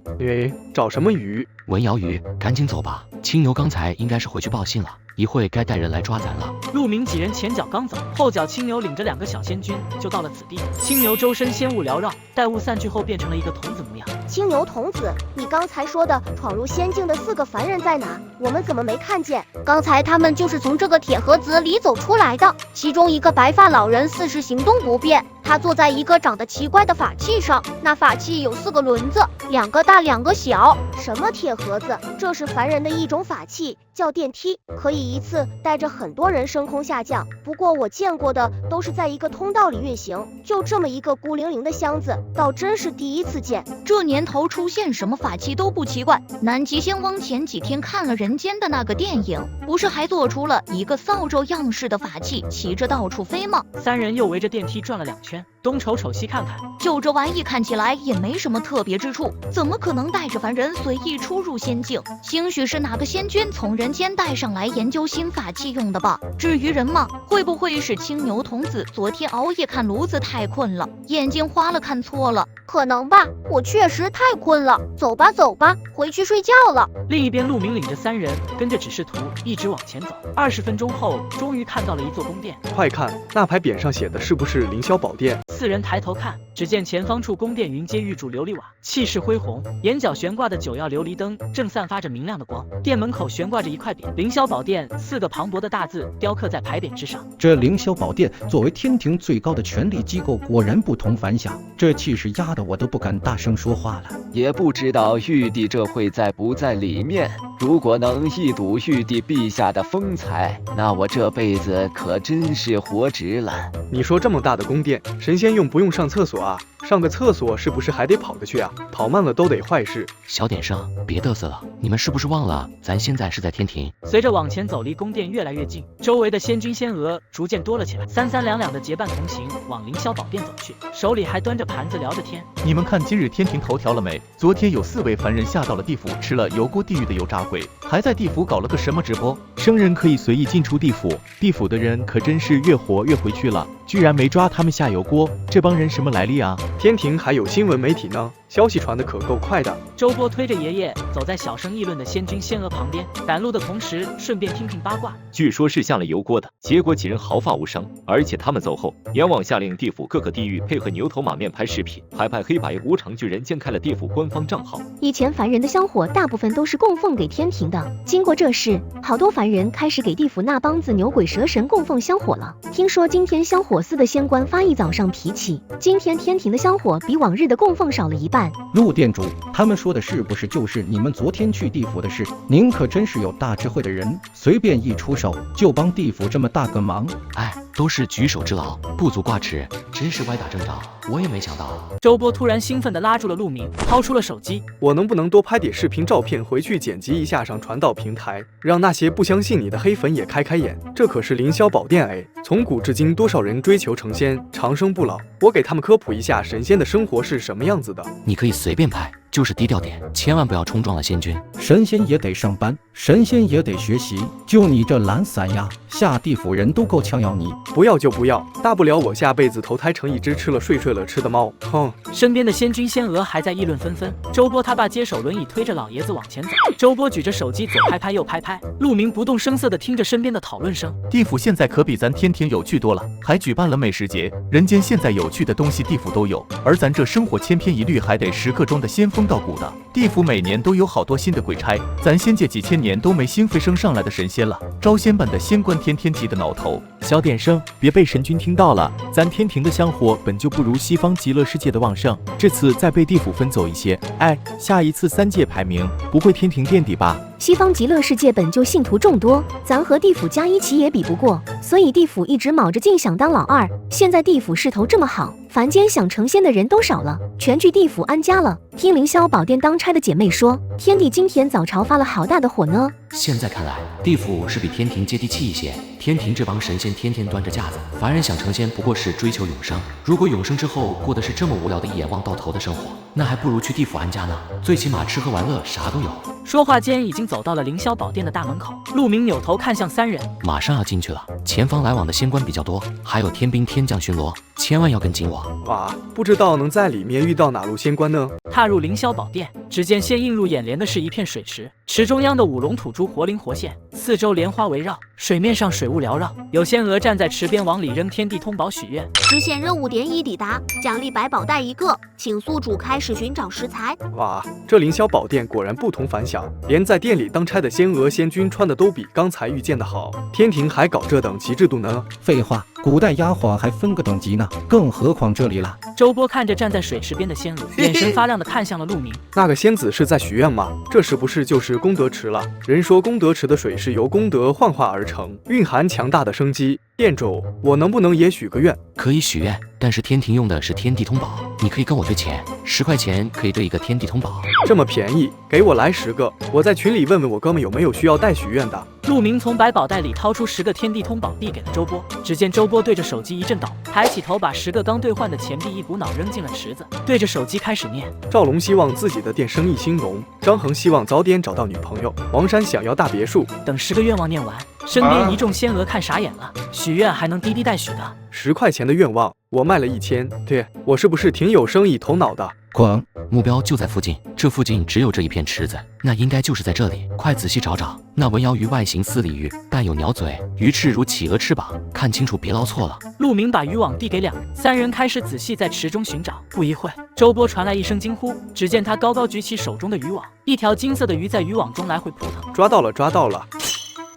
找什么鱼？文瑶鱼，赶紧走吧。青牛刚才应该是回去报信了，一会该带人来抓咱了。陆明几人前脚刚走，后脚青牛领着2个小仙君就到了此地。青牛周身仙雾缭绕，待雾散去后变成了一个童子模样。青牛童子，你刚才说的闯入仙境的4个凡人在哪？我们怎么没看见？刚才他们就是从这个铁盒子里走出来的，其中一个白发老人似是行动不便，他坐在一个长得奇怪的法器上，那法器有4个轮子，2个大2个小。什么铁盒子？这是凡人的一种法器，叫电梯，可以一次带着很多人升空下降。不过我见过的都是在一个通道里运行，就这么一个孤零零的箱子，倒真是第一次见。这年头出现什么法器都不奇怪。南极仙翁前几天看了人间的那个电影，不是还做出了一个扫帚样式的法器，骑着到处飞吗？3人又围着电梯转了2圈，东瞅瞅西看看，就这玩意看起来也没什么特别之处，怎么可能带着凡人随意出入仙境？兴许是哪个仙君从人间带上来研究新法器用的吧。至于人嘛，会不会是青牛童子昨天熬夜看炉子太困了，眼睛花了看错了？可能吧，我确实太困了。走吧，回去睡觉了。另一边，陆明领着3人跟着指示图一直往前走。20分钟后，终于看到了一座宫殿。快看，那牌匾上写的是不是凌霄宝殿？4人抬头看，只见前方处宫殿云阶玉柱琉璃瓦，气势恢宏，眼角悬挂的9曜琉璃灯正散发着明亮的光。殿门口悬挂着一块匾，凌霄宝殿4个磅礴的大字雕刻在牌匾之上。这凌霄宝殿作为天庭最高的权力机构，果然不同凡响，这气势压得我都不敢大声说话了。也不知道玉帝这会在不在里面，如果能一睹玉帝陛下的风采，那我这辈子可真是活值了。你说这么大的宫殿，神仙用不用上厕所啊？上个厕所是不是还得跑得去啊？跑慢了都得坏事。小点声，别嘚瑟了，你们是不是忘了咱现在是在天庭？随着往前走，离宫殿越来越近，周围的仙君仙娥逐渐多了起来，3、3、2、2的结伴同行往凌霄宝殿走去，手里还端着盘子聊着天。你们看今日天庭头条了没？昨天有4位凡人下到了地府，吃了油锅地狱的油炸鬼，还在地府搞了个什么直播，生人可以随意进出地府，地府的人可真是越活越回去了，居然没抓他们下油锅，这帮人什么来历啊？天庭还有新闻媒体呢，消息传得可够快的。周波推着爷爷走在小声议论的仙君仙娥旁边，赶路的同时顺便听听八卦。据说是下了油锅的，结果几人毫发无伤，而且他们走后，阎王下令地府各个地狱配合牛头马面拍视频，还派黑白无常巨人建开了地府官方账号。以前凡人的香火大部分都是供奉给天庭的，经过这事，好多凡人开始给地府那帮子牛鬼蛇神供奉香火了。听说今天香火司的仙官发一早上脾气，今天天庭的香火比往日的供奉少了1半。陆店主，他们说的是不是就是你们昨天去地府的事？您可真是有大智慧的人，随便一出手就帮地府这么大个忙。哎，都是举手之劳，不足挂齿，真是歪打正着。我也没想到。周波突然兴奋地拉住了陆明，掏出了手机。我能不能多拍点视频照片回去剪辑一下上传到平台，让那些不相信你的黑粉也开开眼？这可是凌霄宝殿哎，从古至今多少人追求成仙长生不老，我给他们科普一下神仙的生活是什么样子的。你可以随便拍，就是低调点，千万不要冲撞了仙君。神仙也得上班，神仙也得学习，就你这懒散呀，下地府人都够呛要你。不要就不要，大不了我下辈子投胎成一只吃了睡了吃的猫。哼！身边的仙君仙娥还在议论纷纷。周波他爸接手轮椅推着老爷子往前走，周波举着手机左拍拍右拍拍，陆明不动声色地听着身边的讨论声。地府现在可比咱天庭有趣多了，还举办了美食节。人间现在有趣的东西地府都有，而咱这生活千篇一律，还得时刻装的仙风道骨的。地府每年都有好多新的鬼差，咱仙界几千年都没新飞升上来的神仙了，招仙版的仙官天天急得挠头。小点声，别被神君听到了。咱天庭的香火本就不如西方极乐世界的旺盛，这次再被地府分走一些，哎，下一次3届排名不会天庭垫底吧？西方极乐世界本就信徒众多，咱和地府加一起也比不过，所以地府一直卯着劲想当老二。现在地府势头这么好，凡间想成仙的人都少了，全去地府安家了。听凌霄宝殿当差的姐妹说，天帝今天早朝发了好大的火呢。现在看来，地府是比天庭接地气一些。天庭这帮神仙天天端着架子，凡人想成仙不过是追求永生。如果永生之后过的是这么无聊的一眼望到头的生活，那还不如去地府安家呢，最起码吃喝玩乐啥都有。说话间已经走到了凌霄宝殿的大门口，陆明扭头看向3人，马上要进去了。前方来往的仙官比较多，还有天兵天将巡逻，千万要跟紧我。哇，不知道能在里面遇到哪路仙官呢？踏入凌霄宝殿，只见先映入眼帘的是一片水池，池中央的5龙吐珠活灵活现，四周莲花围绕，水面上水雾缭绕，有仙娥站在池边往里扔天地通宝许愿。支线任务点已抵达，奖励百宝袋1个，请宿主开始寻找食材。哇，这凌霄宝殿果然不同凡响，连在店里当差的仙娥仙君穿的都比刚才遇见的好。天庭还搞这等级制度呢？废话，古代丫鬟还分个等级呢，更何况这里了。周波看着站在水池边的仙娥，眼神发亮的看向了陆明。那个仙子是在许愿吗？这是不是就是功德池了？人说功德池的水是由功德幻化而成，蕴含强大的生机。店主，我能不能也许个愿？可以许愿，但是天庭用的是天地通宝，你可以跟我兑钱，10块钱可以兑一个天地通宝。这么便宜，给我来10个，我在群里问问我哥们有没有需要带许愿的。陆明从百宝袋里掏出10个天地通宝递给了周波，只见周波对着手机一阵抖，抬起头把10个刚兑换的钱币一股脑扔进了池子，对着手机开始念。赵龙希望自己的店生意兴隆，张恒希望早点找到女朋友，王山想要大别墅。等10个愿望念完，身边一众仙娥看傻眼了，许愿还能滴滴带许的？10块钱的愿望，我卖了1000，对，我是不是挺有生意头脑的？滚！目标就在附近，这附近只有这一片池子，那应该就是在这里。快仔细找找，那文瑶鱼外形似鲤鱼，但有鸟嘴，鱼翅如企鹅翅膀，看清楚别捞错了。陆明把渔网递给2人，3人开始仔细在池中寻找。不一会，周波传来一声惊呼，只见他高高举起手中的渔网，一条金色的鱼在渔网中来回扑腾。抓到了，抓到了！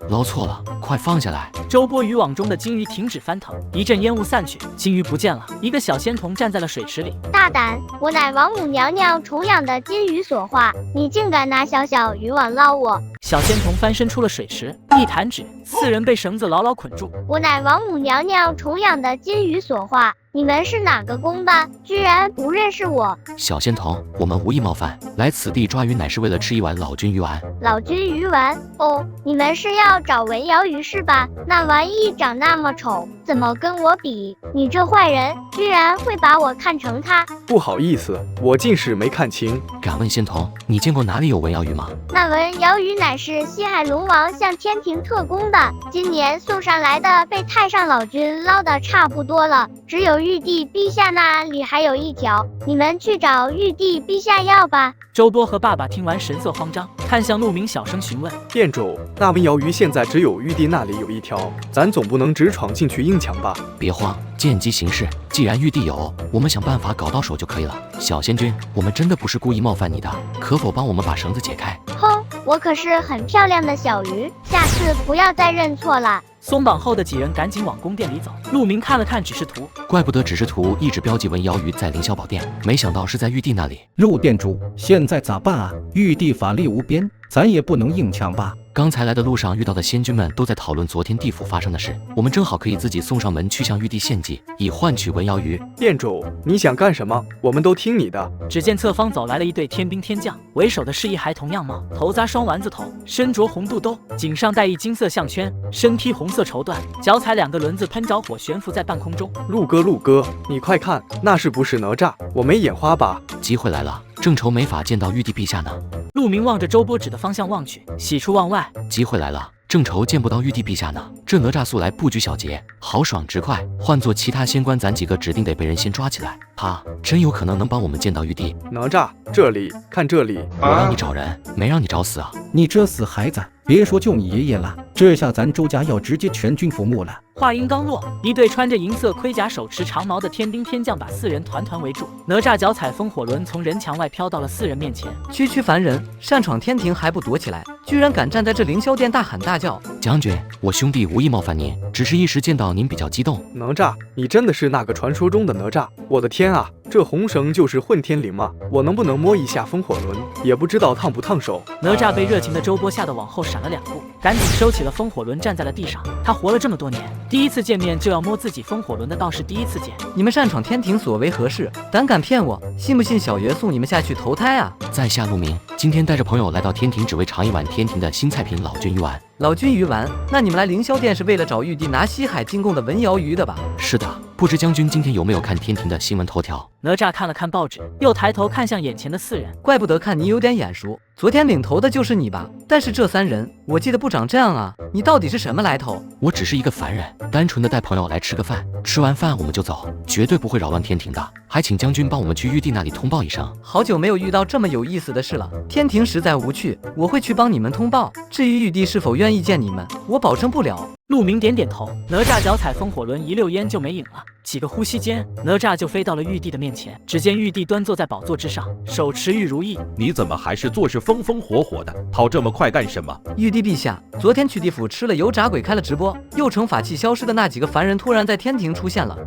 捞错了，快放下来！周波渔网中的金鱼停止翻腾，一阵烟雾散去，金鱼不见了。一个小仙童站在了水池里，大胆！我乃王母娘娘宠养的金鱼所化，你竟敢拿小小渔网捞我！小仙童翻身出了水池，一弹指，4人被绳子牢牢捆住。我乃王母娘娘宠养的金鱼所化，你们是哪个宫的？居然不认识我！小仙童，我们无意冒犯，来此地抓鱼乃是为了吃一碗老君鱼丸。老君鱼丸？哦，你们是要找文瑶鱼是吧？那玩意长那么丑，怎么跟我比？你这坏人，居然会把我看成他！不好意思，我近视没看清。敢问仙童，你见过哪里有文瑶鱼吗？那文瑶鱼乃是西海龙王向天庭特供的，今年送上来的被太上老君捞的差不多了，只有玉帝陛下那里还有1条，你们去找玉帝陛下要吧。周波和爸爸听完神色慌张，看向陆明小声询问：店主，那文瑶鱼现在只有玉帝那里有1条，咱总不能直闯进去硬抢吧？别慌，见机行事，既然玉帝有，我们想办法搞到手就可以了。小仙君，我们真的不是故意冒犯你的，可否帮我们把绳子解开？哼，我可是很漂亮的小鱼，下次不要再认错了。松绑后的几人赶紧往宫殿里走。陆明看了看指示图，怪不得指示图一直标记文瑶鱼在凌霄宝殿，没想到是在玉帝那里。陆店主，现在咋办啊？玉帝法力无边，咱也不能硬抢吧？刚才来的路上遇到的仙君们都在讨论昨天地府发生的事，我们正好可以自己送上门去向玉帝献祭，以换取文瑶鱼。店主，你想干什么？我们都听你的。只见侧方走来了一对天兵天将，为首的是一孩童样貌，头扎双丸子头，身着红肚兜，颈上戴一金色项圈，身披红色绸缎，脚踩2个轮子喷着火悬浮在半空中。陆哥，你快看，那是不是哪吒？我没眼花吧？机会来了，正愁没法见到玉帝陛下呢。陆明望着周波指的方向望去，喜出望外。机会来了，正愁见不到玉帝陛下呢。这哪吒素来不拘小节，豪爽直快，换做其他仙官，咱几个指定得被人先抓起来。他真有可能能帮我们见到玉帝。哪吒，这里看这里！我让你找人，没让你找死啊！你这死孩子，别说救你爷爷了，这下咱周家要直接全军覆没了。话音刚落，一队穿着银色盔甲、手持长矛的天兵天将把四人团团围住。哪吒脚踩风火轮，从人墙外飘到了四人面前。区区凡人，擅闯天庭还不躲起来，居然敢站在这凌霄殿大喊大叫！将军，我兄弟无意冒犯您，只是一时见到您比较激动。哪吒，你真的是那个传说中的哪吒？我的天啊，这红绳就是混天绫吗？我能不能摸一下风火轮？也不知道烫不烫手。哪吒被热情的周波吓得往后闪了2步，赶紧收起了风火轮，站在了地上。他活了这么多年，第一次见面就要摸自己风火轮的倒是第一次见。你们擅闯天庭所为何事？胆敢骗我，信不信小爷送你们下去投胎啊？在下陆明，今天带着朋友来到天庭，只为尝一碗天庭的新菜品老君鱼丸。老君鱼丸，那你们来凌霄殿是为了找玉帝拿西海进贡的文瑶鱼的吧？是的，不知将军今天有没有看天庭的新闻头条？哪吒看了看报纸，又抬头看向眼前的四人，怪不得看你有点眼熟，昨天领头的就是你吧？但是这3人，我记得不长这样啊！你到底是什么来头？我只是一个凡人，单纯的带朋友来吃个饭，吃完饭我们就走，绝对不会扰乱天庭的。还请将军帮我们去玉帝那里通报一声。好久没有遇到这么有意思的事了，天庭实在无趣，我会去帮你们通报。至于玉帝是否愿意见你们，我保证不了。陆明点点头，哪吒脚踩风火轮，一溜烟就没影了。几个呼吸间，哪吒就飞到了玉帝的面前。只见玉帝端坐在宝座之上，手持玉如意。你怎么还是做事风风火火的？跑这么快干什么？玉帝陛下，昨天去地府吃了油炸鬼开了直播，又乘法器消失的那几个凡人突然在天庭出现了。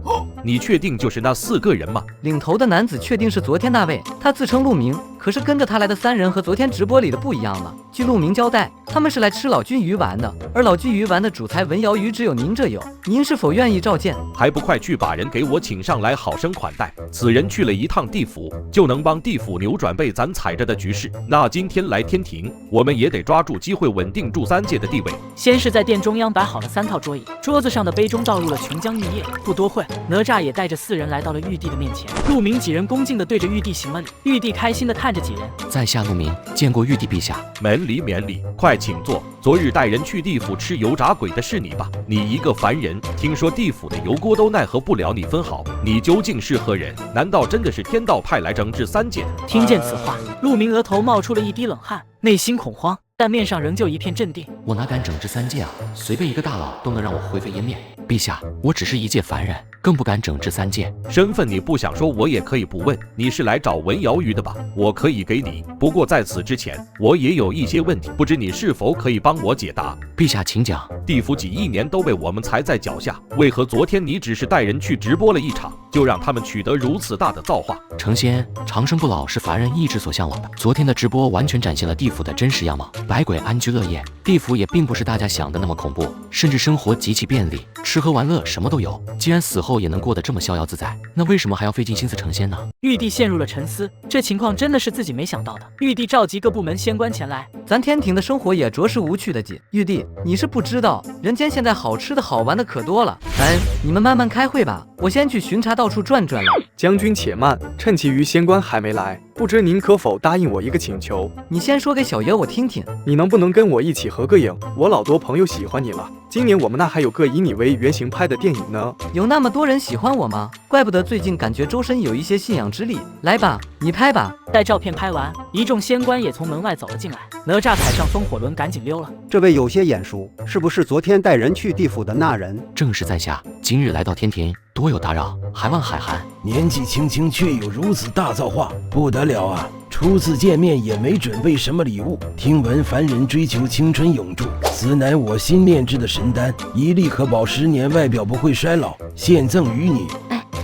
你确定就是那4个人吗？领头的男子确定是昨天那位，他自称陆明，可是跟着他来的3人和昨天直播里的不一样了。据陆明交代，他们是来吃老君鱼丸的，而老君鱼丸的主材文瑶鱼只有您这有，您是否愿意召见？还不快去把人给我请上来，好生款待。此人去了一趟地府，就能帮地府扭转被咱踩着的局势。那今天来天庭，我们也得抓住机会稳定住3界的地位。先是在殿中央摆好了3套桌椅，桌子上的杯中倒入了琼浆玉液。不多会，哪吒也带着4人来到了玉帝的面前。陆明几人恭敬地对着玉帝行了礼，玉帝开心地看着几人。在下陆明，见过玉帝陛下。免礼免礼，快请坐。昨日带人去地府吃油炸鬼的是你吧？你一个凡人，听说地府的油锅都奈何不了你分毫，你究竟是何人？难道真的是天道派来整治3界的？听见此话，陆明额头冒出了一滴冷汗，内心恐慌，但面上仍旧一片镇定。我哪敢整治3界啊？随便一个大佬都能让我灰飞烟灭。陛下，我只是一介凡人，更不敢整治3界。身份你不想说，我也可以不问。你是来找文瑶鱼的吧？我可以给你，不过在此之前，我也有一些问题，不知你是否可以帮我解答？陛下，请讲。地府几亿年都被我们踩在脚下，为何昨天你只是带人去直播了一场，就让他们取得如此大的造化？成仙长生不老是凡人意志所向往的。昨天的直播完全展现了地府的真实样貌，百鬼安居乐业。地府也并不是大家想的那么恐怖，甚至生活极其便利，吃喝玩乐什么都有。既然死后也能过得这么逍遥自在，那为什么还要费尽心思成仙呢？玉帝陷入了沉思，这情况真的是自己没想到的。玉帝召集各部门仙官前来，咱天庭的生活也着实无趣的紧。玉帝，你是不知道，人间现在好吃的好玩的可多了。你们慢慢开会吧，我先去巡查到处转转了。将军且慢，趁其余仙官还没来，不知您可否答应我一个请求？你先说给小爷我听听。你能不能跟我一起合个影？我老多朋友喜欢你了，今年我们那还有个以你为原型拍的电影呢。有那么多人喜欢我吗？怪不得最近感觉周身有一些信仰之力。来吧，你拍吧。待照片拍完，一众仙官也从门外走了进来。哪吒踩上风火轮，赶紧溜了。这位有些眼熟，是不是昨天带人去地府的那人？正是在下，今日来到天庭，多有打扰，还望海涵。年纪轻轻却有如此大造化，不得了啊！初次见面也没准备什么礼物，听闻凡人追求青春永驻，此乃我新炼制的神丹，1粒可保10年外表不会衰老，现赠于你。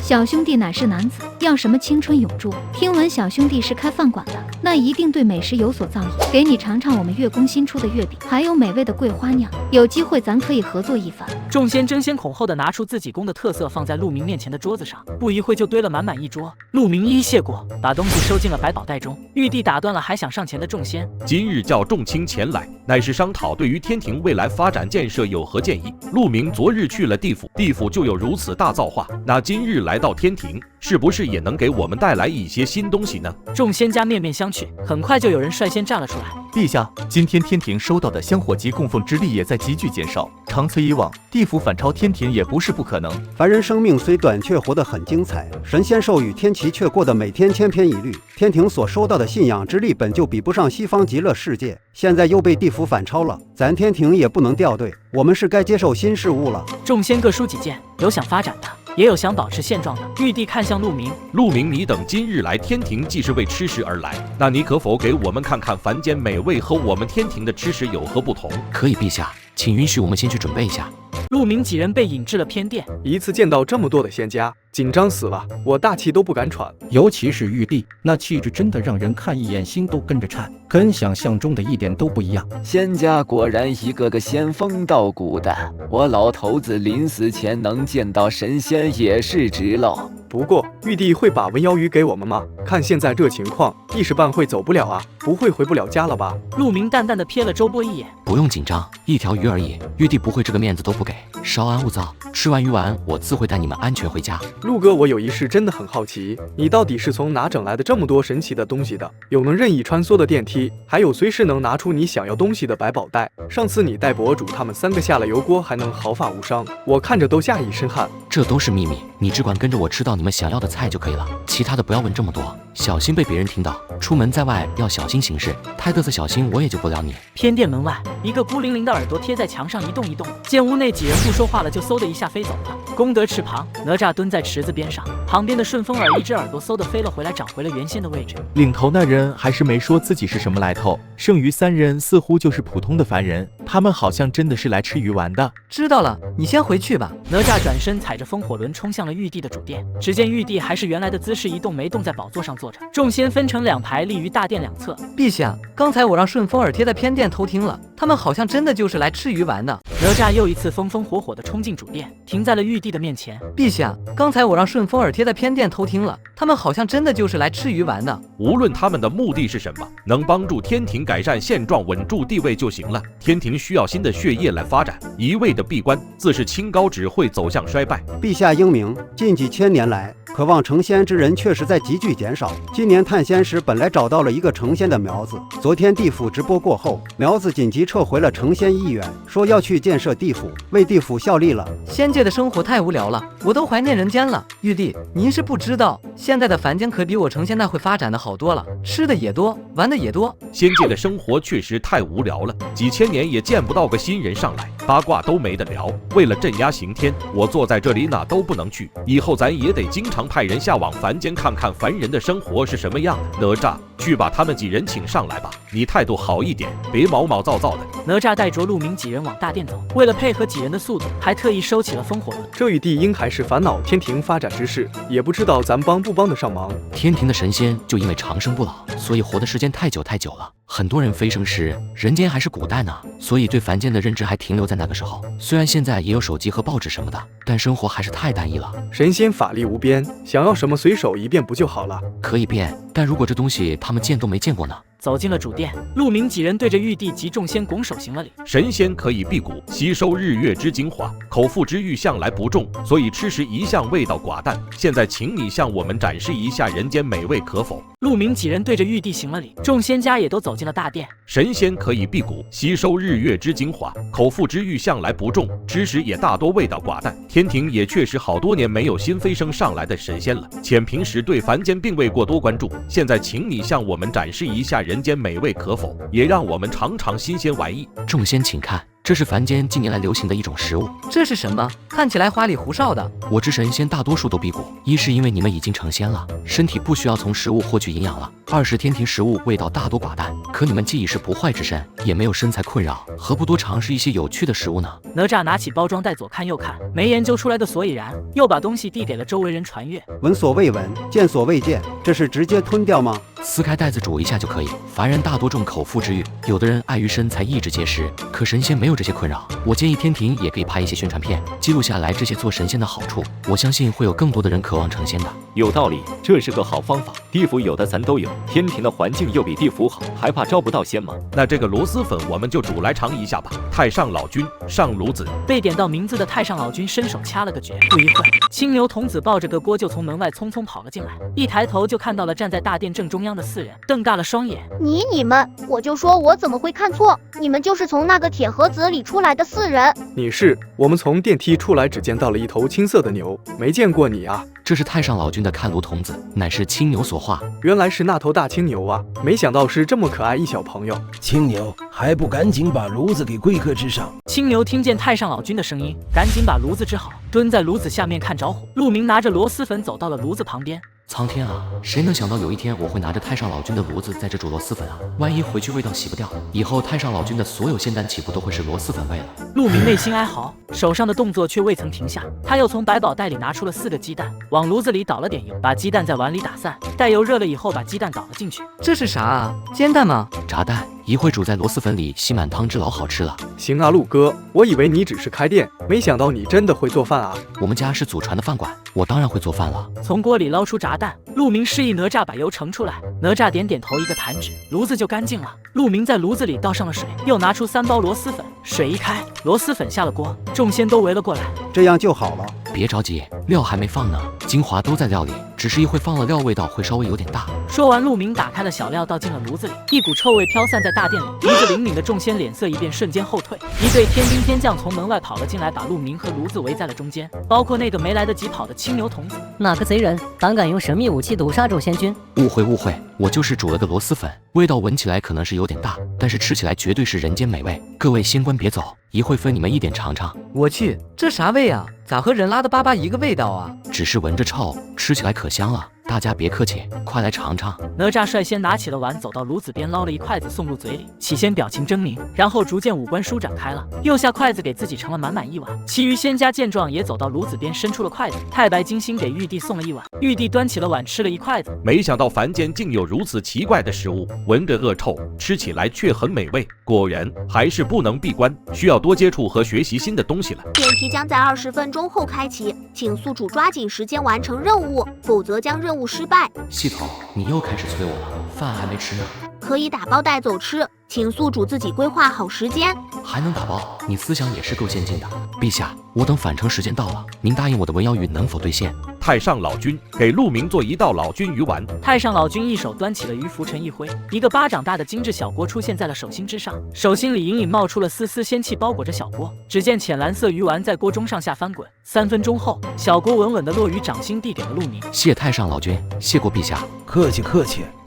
小兄弟乃是男子，要什么青春永驻？听闻小兄弟是开饭馆的，那一定对美食有所造诣。给你尝尝我们月宫新出的月饼，还有美味的桂花酿，有机会咱可以合作一番。众仙争先恐后的拿出自己宫的特色，放在陆明面前的桌子上，不一会就堆了满满一桌。陆明一一谢过，把东西收进了百宝袋中。玉帝打断了还想上前的众仙，今日叫众卿前来，乃是商讨对于天庭未来发展建设有何建议。陆明昨日去了地府，地府就有如此大造化，那今日来到天庭，是不是是也能给我们带来一些新东西呢？众仙家面面相觑，很快就有人率先站了出来。陛下，今天天庭收到的香火及供奉之力也在急剧减少，长此以往，地府反超天庭也不是不可能。凡人生命虽短，却活得很精彩；神仙授予天齐，却过得每天千篇一律。天庭所收到的信仰之力本就比不上西方极乐世界，现在又被地府反超了，咱天庭也不能掉队，我们是该接受新事物了。众仙各抒己见，有想发展的，也有想保持现状的。玉帝看向陆明，陆明，你等今日来天庭，既是为吃食而来，那你可否给我们看看凡间美味和我们天庭的吃食有何不同？可以，陛下，请允许我们先去准备一下。陆明几人被引至了偏殿，一次见到这么多的仙家，紧张死了，我大气都不敢喘。尤其是玉帝，那气质真的让人看一眼心都跟着颤，跟想象中的一点都不一样。仙家果然一个个仙风道骨的，我老头子临死前能见到神仙也是值喽。不过玉帝会把文瑶鱼给我们吗？看现在这情况，一时半会走不了啊，不会回不了家了吧？陆明淡淡的瞥了周波一眼，不用紧张，一条鱼而已，玉帝不会这个面子都不给。稍安勿躁，吃完鱼丸，我自会带你们安全回家。陆哥，我有一事真的很好奇，你到底是从哪整来的这么多神奇的东西的？有能任意穿梭的电梯，还有随时能拿出你想要东西的百宝袋。上次你带博主他们3个下了油锅，还能毫发无伤，我看着都吓一身汗。这都是秘密，你只管跟着我吃到你们想要的菜就可以了，其他的不要问这么多，小心被别人听到。出门在外要小心行事，太嘚瑟小心我也救不了你。偏殿门外，一个孤零零的耳朵贴在墙上一动一动，见屋内几人不说话了，就嗖的一下飞走了。功德池旁，哪吒蹲在池子边上，旁边的顺风耳一只耳朵嗖的飞了回来，长回了原先的位置。领头那人还是没说自己是什么来头，剩余3人似乎就是普通的凡人，他们好像真的是来吃鱼丸的。知道了，你先回去吧。哪吒转身踩着风火轮冲向了玉帝的主殿，只见玉帝还是原来的姿势，一动没动，在宝座上坐着。众仙分成2排，立于大殿两侧。陛下，刚才我让顺风耳贴在偏殿偷听了，他们好像真的就是来吃鱼丸的。哪吒又一次风风火火地冲进主殿，停在了玉帝的面前。陛下，刚才我让顺风耳贴在偏殿偷听了，他们好像真的就是来吃鱼丸的。无论他们的目的是什么，能帮助天庭改善现状，稳住地位就行了。天庭需要新的血液来发展，一味的闭关自是清高，只会走向衰败。陛下英明，近几千年来，渴望成仙之人确实在急剧减少。今年探仙时本来找到了一个成仙的苗子，昨天地府直播过后，苗子紧急撤回了成仙意愿，说要去建设地府，为地府效力了。仙界的生活太无聊了，我都怀念人间了。玉帝，您是不知道，现在的凡间可比我成仙那会发展的好多了，吃的也多，玩的也多。仙界的生活确实太无聊了，几千年也见不到个新人上来，八卦都没得聊。为了镇压刑天，我坐在这里哪都不能去，以后咱也得经常派人下往凡间看看凡人的生活是什么样的。哪吒，去把他们几人请上来吧，你态度好一点，别毛毛躁躁的。哪吒带着陆明几人往大殿走，为了配合几人的速度，还特意收起了风火轮。这玉帝应还是烦恼天庭发展之事，也不知道咱帮不帮得上忙。天庭的神仙就因为长生不老，所以活的时间太久太久了。很多人飞升时，人间还是古代呢，所以对凡间的认知还停留在那个时候。虽然现在也有手机和报纸什么的，但生活还是太单一了。神仙法力无边，想要什么随手一变不就好了？可以变，但如果这东西他们见都没见过呢？走进了主殿，陆明几人对着玉帝及众仙拱手行了礼。神仙可以辟谷，吸收日月之精华，口腹之欲向来不重，所以吃食一向味道寡淡。现在请你向我们展示一下人间美味，可否？陆明几人对着玉帝行了礼，众仙家也都走进了大殿。神仙可以辟谷，吸收日月之精华，口腹之欲向来不重，吃食也大多味道寡淡。天庭也确实好多年没有新飞升上来的神仙了，且平时对凡间并未过多关注。现在请你向我们展示一下人间美味，可否？也让我们尝尝新鲜玩意。众仙请看，这是凡间近年来流行的一种食物。这是什么？看起来花里胡哨的。我知神仙大多数都辟谷，一是因为你们已经成仙了，身体不需要从食物获取营养了；二是天庭食物味道大多寡淡，可你们既已是不坏之身，也没有身材困扰，何不多尝试一些有趣的食物呢？哪吒拿起包装袋左看右看，没研究出来的所以然，又把东西递给了周围人传阅。闻所未闻，见所未见，这是直接吞掉吗？撕开袋子煮一下就可以。凡人大多重口腹之欲，有的人碍于身材意志节食，可神仙没有这些困扰。我建议天庭也可以拍一些宣传片，记录下来这些做神仙的好处。我相信会有更多的人渴望成仙的。有道理，这是个好方法。地府有的咱都有，天庭的环境又比地府好，还怕招不到仙吗？那这个螺蛳粉我们就煮来尝一下吧。太上老君上炉子。被点到名字的太上老君伸手掐了个诀，不一会，青牛童子抱着个锅就从门外匆匆跑了进来，一抬头就看到了站在大殿正中央的4人，瞪大了双眼。你们，我就说我怎么会看错？你们就是从那个铁盒子里出来的4人。你是？我们从电梯出来，只见到了一头青色的牛，没见过你啊。这是太上老君的看炉童子，乃是青牛所化。原来是那头大青牛啊！没想到是这么可爱一小朋友。青牛还不赶紧把炉子给贵客支上！青牛听见太上老君的声音，赶紧把炉子支好，蹲在炉子下面看着火。陆明拿着螺蛳粉走到了炉子旁边。苍天啊，谁能想到有一天我会拿着太上老君的炉子在这煮螺蛳粉啊？万一回去味道洗不掉，以后太上老君的所有仙丹岂不都会是螺蛳粉味了？陆明内心哀嚎，手上的动作却未曾停下。他又从百宝袋里拿出了4个鸡蛋，往炉子里倒了点油，把鸡蛋在碗里打散，待油热了以后，把鸡蛋倒了进去。这是啥啊？煎蛋吗？炸蛋，一会煮在螺蛳粉里，吸满汤汁，老好吃了。行啊，陆哥，我以为你只是开店，没想到你真的会做饭啊！我们家是祖传的饭馆，我当然会做饭了。从锅里捞出炸蛋，陆明示意哪吒把油盛出来，哪吒点点头，一个弹指，炉子就干净了。陆明在炉子里倒上了水，又拿出3包螺蛳粉，水一开，螺蛳粉下了锅，众仙都围了过来。这样就好了。别着急，料还没放呢，精华都在料里，只是一会放了料，味道会稍微有点大。说完，陆明打开了小料，倒进了炉子里，一股臭味飘散在大殿里，鼻子灵敏的众仙脸色一变，瞬间后退。一队天兵天将从门外跑了进来，把陆明和炉子围在了中间，包括那个没来得及跑的青牛童子。哪个贼人胆敢用神秘武器毒杀众仙君？误会，我就是煮了个螺蛳粉，味道闻起来可能是有点大，但是吃起来绝对是人间美味。各位仙官别走，一会分你们一点尝尝。我去，这啥味啊？咋和人拉的粑粑一个味道啊？只是闻着臭，吃起来可香了。大家别客气，快来尝尝。哪吒率先拿起了碗，走到炉子边，捞了一筷子送入嘴里，起先表情狰狞，然后逐渐五官舒展开了，又下筷子给自己盛了满满一碗。其余仙家见状，也走到炉子边，伸出了筷子。太白金星给玉帝送了一碗，玉帝端起了碗，吃了一筷子。没想到凡间竟有如此奇怪的食物，闻着恶臭，吃起来却很美味。果然还是不能闭关，需要多接触和学习新的东西了。电梯将在20分钟后开启，请宿主抓紧时间完成任务，否则将任务失败。系统，你又开始催我了，饭还没吃呢。可以打包带走吃，请宿主自己规划好时间。还能打包？你思想也是够先进的。陛下，我等返程时间到了，您答应我的文瑶语能否兑现？太上老君给陆明做一道老君鱼丸。太上老君一手端起了鱼浮尘一挥，一个巴掌大的精致小锅出现在了手心之上，手心里隐隐冒出了丝丝仙气包裹着小锅。只见浅蓝色鱼丸在锅中上下翻滚，3分钟后，小锅稳稳地落于掌心，递给了陆明。谢太上老君，谢过陛下。客气，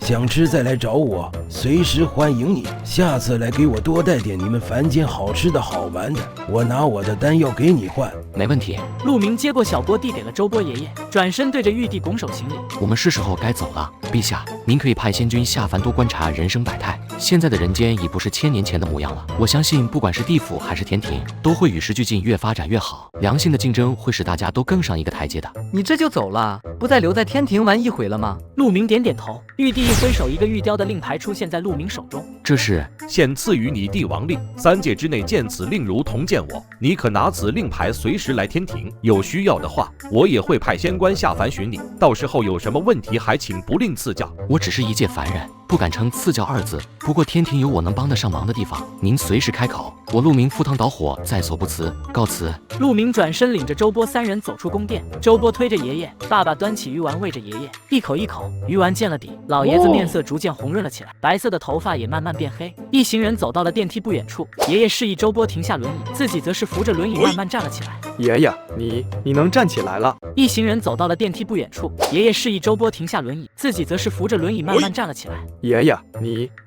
想吃再来找我，随时欢迎你。下次来给我多带点你们凡间好吃的好玩的，我拿我的丹药给你换。没问题。陆明接过小锅递给了周波爷爷，转身对着玉帝拱手行礼。我们是时候该走了，陛下，您可以派仙君下凡多观察人生百态。现在的人间已不是1000年前的模样了，我相信不管是地府还是天庭，都会与时俱进，越发展越好。良性的竞争会使大家都更上一个台阶的。你这就走了，不再留在天庭玩一回了吗？陆明点点头。玉帝一挥手，一个玉雕的令牌出现在陆明手中。这是现赐予你帝王令，3界之内见此令如同见我。你可拿此令牌随时来天庭，有需要的话，我也会派仙官下凡寻你。到时候有什么问题，还请不吝赐教。我只是一介凡人，不敢称赐教2字。不过天庭有我能帮得上忙的地方，您随时开口。我陆明赴汤蹈火，在所不辞。告辞。陆明转身领着周波3人走出宫殿。周波推着爷爷，爸爸端起鱼丸喂着爷爷，一口一口，鱼丸见了底。老爷子面色逐渐红润了起来，白色的头发也慢慢变黑。一行人走到了电梯不远处，爷爷示意周波停下轮椅，自己则是扶着轮椅慢慢站了起来。爷爷，你能站起来了。一行人走到了电梯不远处，爷爷示意周波停下轮椅，自己则是扶着轮椅慢慢站了起来。爷爷，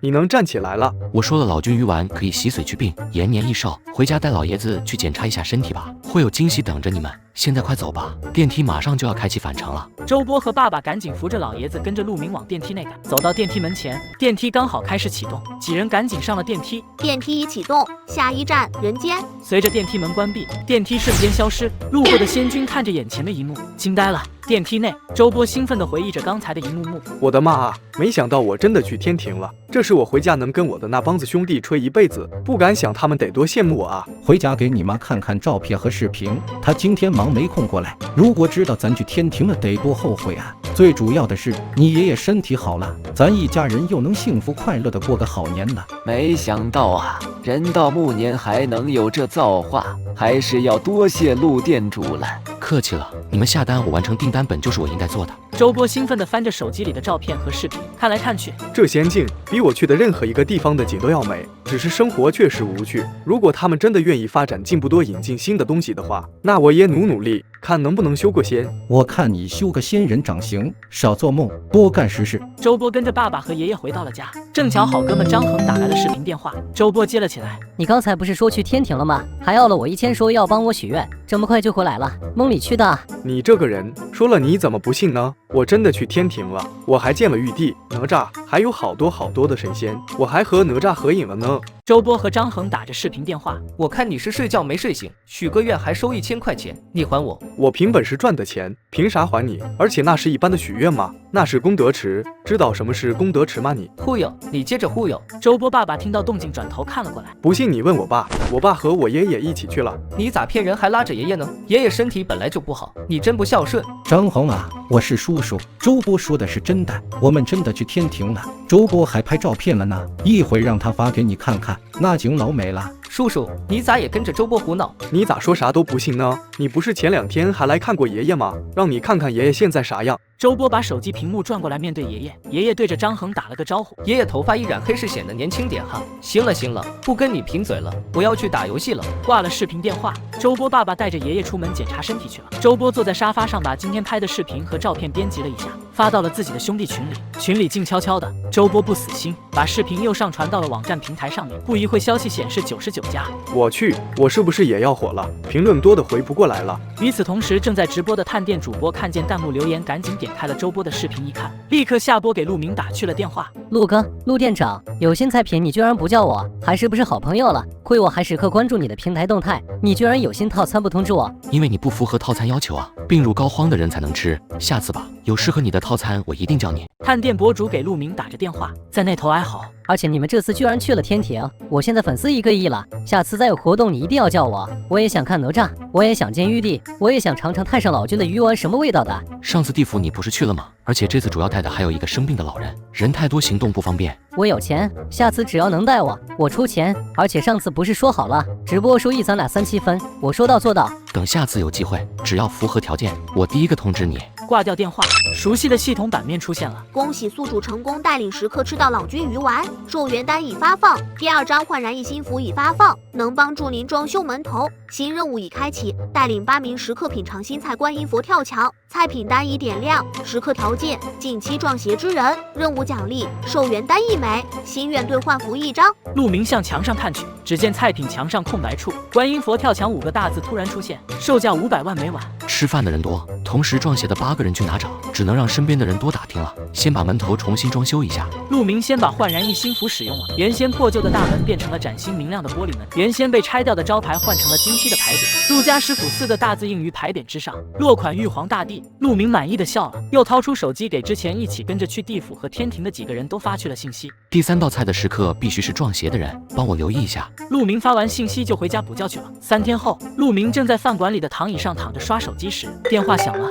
你能站起来了。我说了，老君鱼丸可以洗髓祛病，延年益寿。回家带老爷子去检查一下身体吧，会有惊喜等着你们。现在快走吧，电梯马上就要开启返程了。周波和爸爸赶紧扶着老爷子，跟着陆明往电梯内赶。走到电梯门前，电梯刚好开始启动，几人赶紧上了电梯。电梯一启动，下一站人间。随着电梯门关闭，电梯瞬间消失。路过的仙君看着眼前的一幕，惊呆了。电梯内，周波兴奋地回忆着刚才的一幕幕。我的妈啊！没想到我真的去天庭了。这是我回家能跟我的那帮子兄弟吹一辈子，不敢想他们得多羡慕我啊！回家给你妈看看照片和视频，她今天忙没空过来。如果知道咱去天庭了，得多后悔啊！最主要的是，你爷爷身体好了，咱一家人又能幸福快乐的过个好年了。没想到啊，人到暮年还能有这造化，还是要多谢陆店主了。客气了，你们下单，我完成订单本就是我应该做的。周波兴奋地翻着手机里的照片和视频，看来看去，这仙境比我去的任何一个地方的景都要美，只是生活确实无趣。如果他们真的愿意发展进步，多引进新的东西的话，那我也努力，看能不能修个仙。我看你修个仙人掌行，少做梦，多干实事。周波跟着爸爸和爷爷回到了家，正巧好哥们张恒打来了视频电话，周波接了起来。你刚才不是说去天庭了吗？还要了我1000，说要帮我许愿，这么快就回来了？梦里去的？你这个人，说了你怎么不信呢？我真的去天庭了，我还见了玉帝、哪吒，还有好多的神仙，我还和哪吒合影了呢。周波和张恒打着视频电话，我看你是睡觉没睡醒，许个愿还收1000块钱，你还我？我凭本事赚的钱，凭啥还你？而且那是一般的许愿吗？那是功德池，知道什么是功德池吗你？忽悠，你接着忽悠。周波爸爸听到动静转头看了过来，不信你问我爸，我爸和我爷爷一起去了。你咋骗人还拉着爷爷呢？爷爷身体本来就不好，你真不孝顺。张恒啊，我是叔叔，周波说的是真的，我们真的去天庭了。周波还拍照片了呢，一会让他发给你看看，那景老美了。叔叔，你咋也跟着周波胡闹？你咋说啥都不信呢？你不是前2天还来看过爷爷吗？让你看看爷爷现在啥样。周波把手机屏幕转过来面对爷爷，爷爷对着张恒打了个招呼。爷爷头发一染黑是显得年轻点哈。行了，不跟你贫嘴了，我要去打游戏了。挂了视频电话，周波爸爸带着爷爷出门检查身体去了。周波坐在沙发上，把今天拍的视频和照片编辑了一下，发到了自己的兄弟群里。群里静悄悄的，周波不死心，把视频又上传到了网站平台上面。不一会，消息显示99加。我去，我是不是也要火了？评论多的回不过来了。与此同时，正在直播的探店主播看见弹幕留言，赶紧点开了周波的视频，一看，立刻下播给陆明打去了电话。陆哥，陆店长，有新菜品你居然不叫我，还是不是好朋友了？亏我还时刻关注你的平台动态，你居然有新套餐不通知我？因为你不符合套餐要求啊，病入膏肓的人才能吃。下次吧，有适合你的套餐，我一定叫你。探店博主给陆明打着电话，在那头哀嚎。而且你们这次居然去了天庭，我现在粉丝1个亿了，下次再有活动你一定要叫我。我也想看哪吒，我也想见玉帝，我也想尝尝太上老君的鱼丸什么味道的。上次地府你不是去了吗？而且这次主要带的还有一个生病的老人，人太多行动不方便。我有钱，下次只要能带我出钱。而且上次不是说好了，直播收益咱俩3-7分，我说到做到。等下次有机会，只要符合条件，我第一个通知你。挂掉电话，熟悉的系统版面出现了。恭喜宿主成功带领食客吃到老君鱼丸，寿元丹已发放，第2张焕然一新符已发放，能帮助您装修门头。新任务已开启，带领8名食客品尝新菜观音佛跳墙，菜品单已点亮。食客条件：近期撞邪之人。任务奖励：寿元丹1枚，心愿兑换符1张。陆明向墙上看去，只见菜品墙上空白处，观音佛跳墙5个大字突然出现，售价500万每晚。吃饭的人多，同时撞邪的8个人去哪找？只能让身边的人多打听了。先把门头重新装修一下。陆明先把焕然一新符使用了，原先破旧的大门变成了崭新明亮的玻璃门，原先被拆掉的招牌换成了精细的牌匾，陆家食府4个大字印于牌匾之上，落款玉皇大帝。陆明满意的笑了，又掏出手机给之前一起跟着去地府和天庭的几个人都发去了信息。第3道菜的食客必须是撞邪的人，帮我留意一下。陆明发完信息就回家补觉去了。3天后，陆明正在饭馆里的躺椅上躺着刷手机时，电话响了。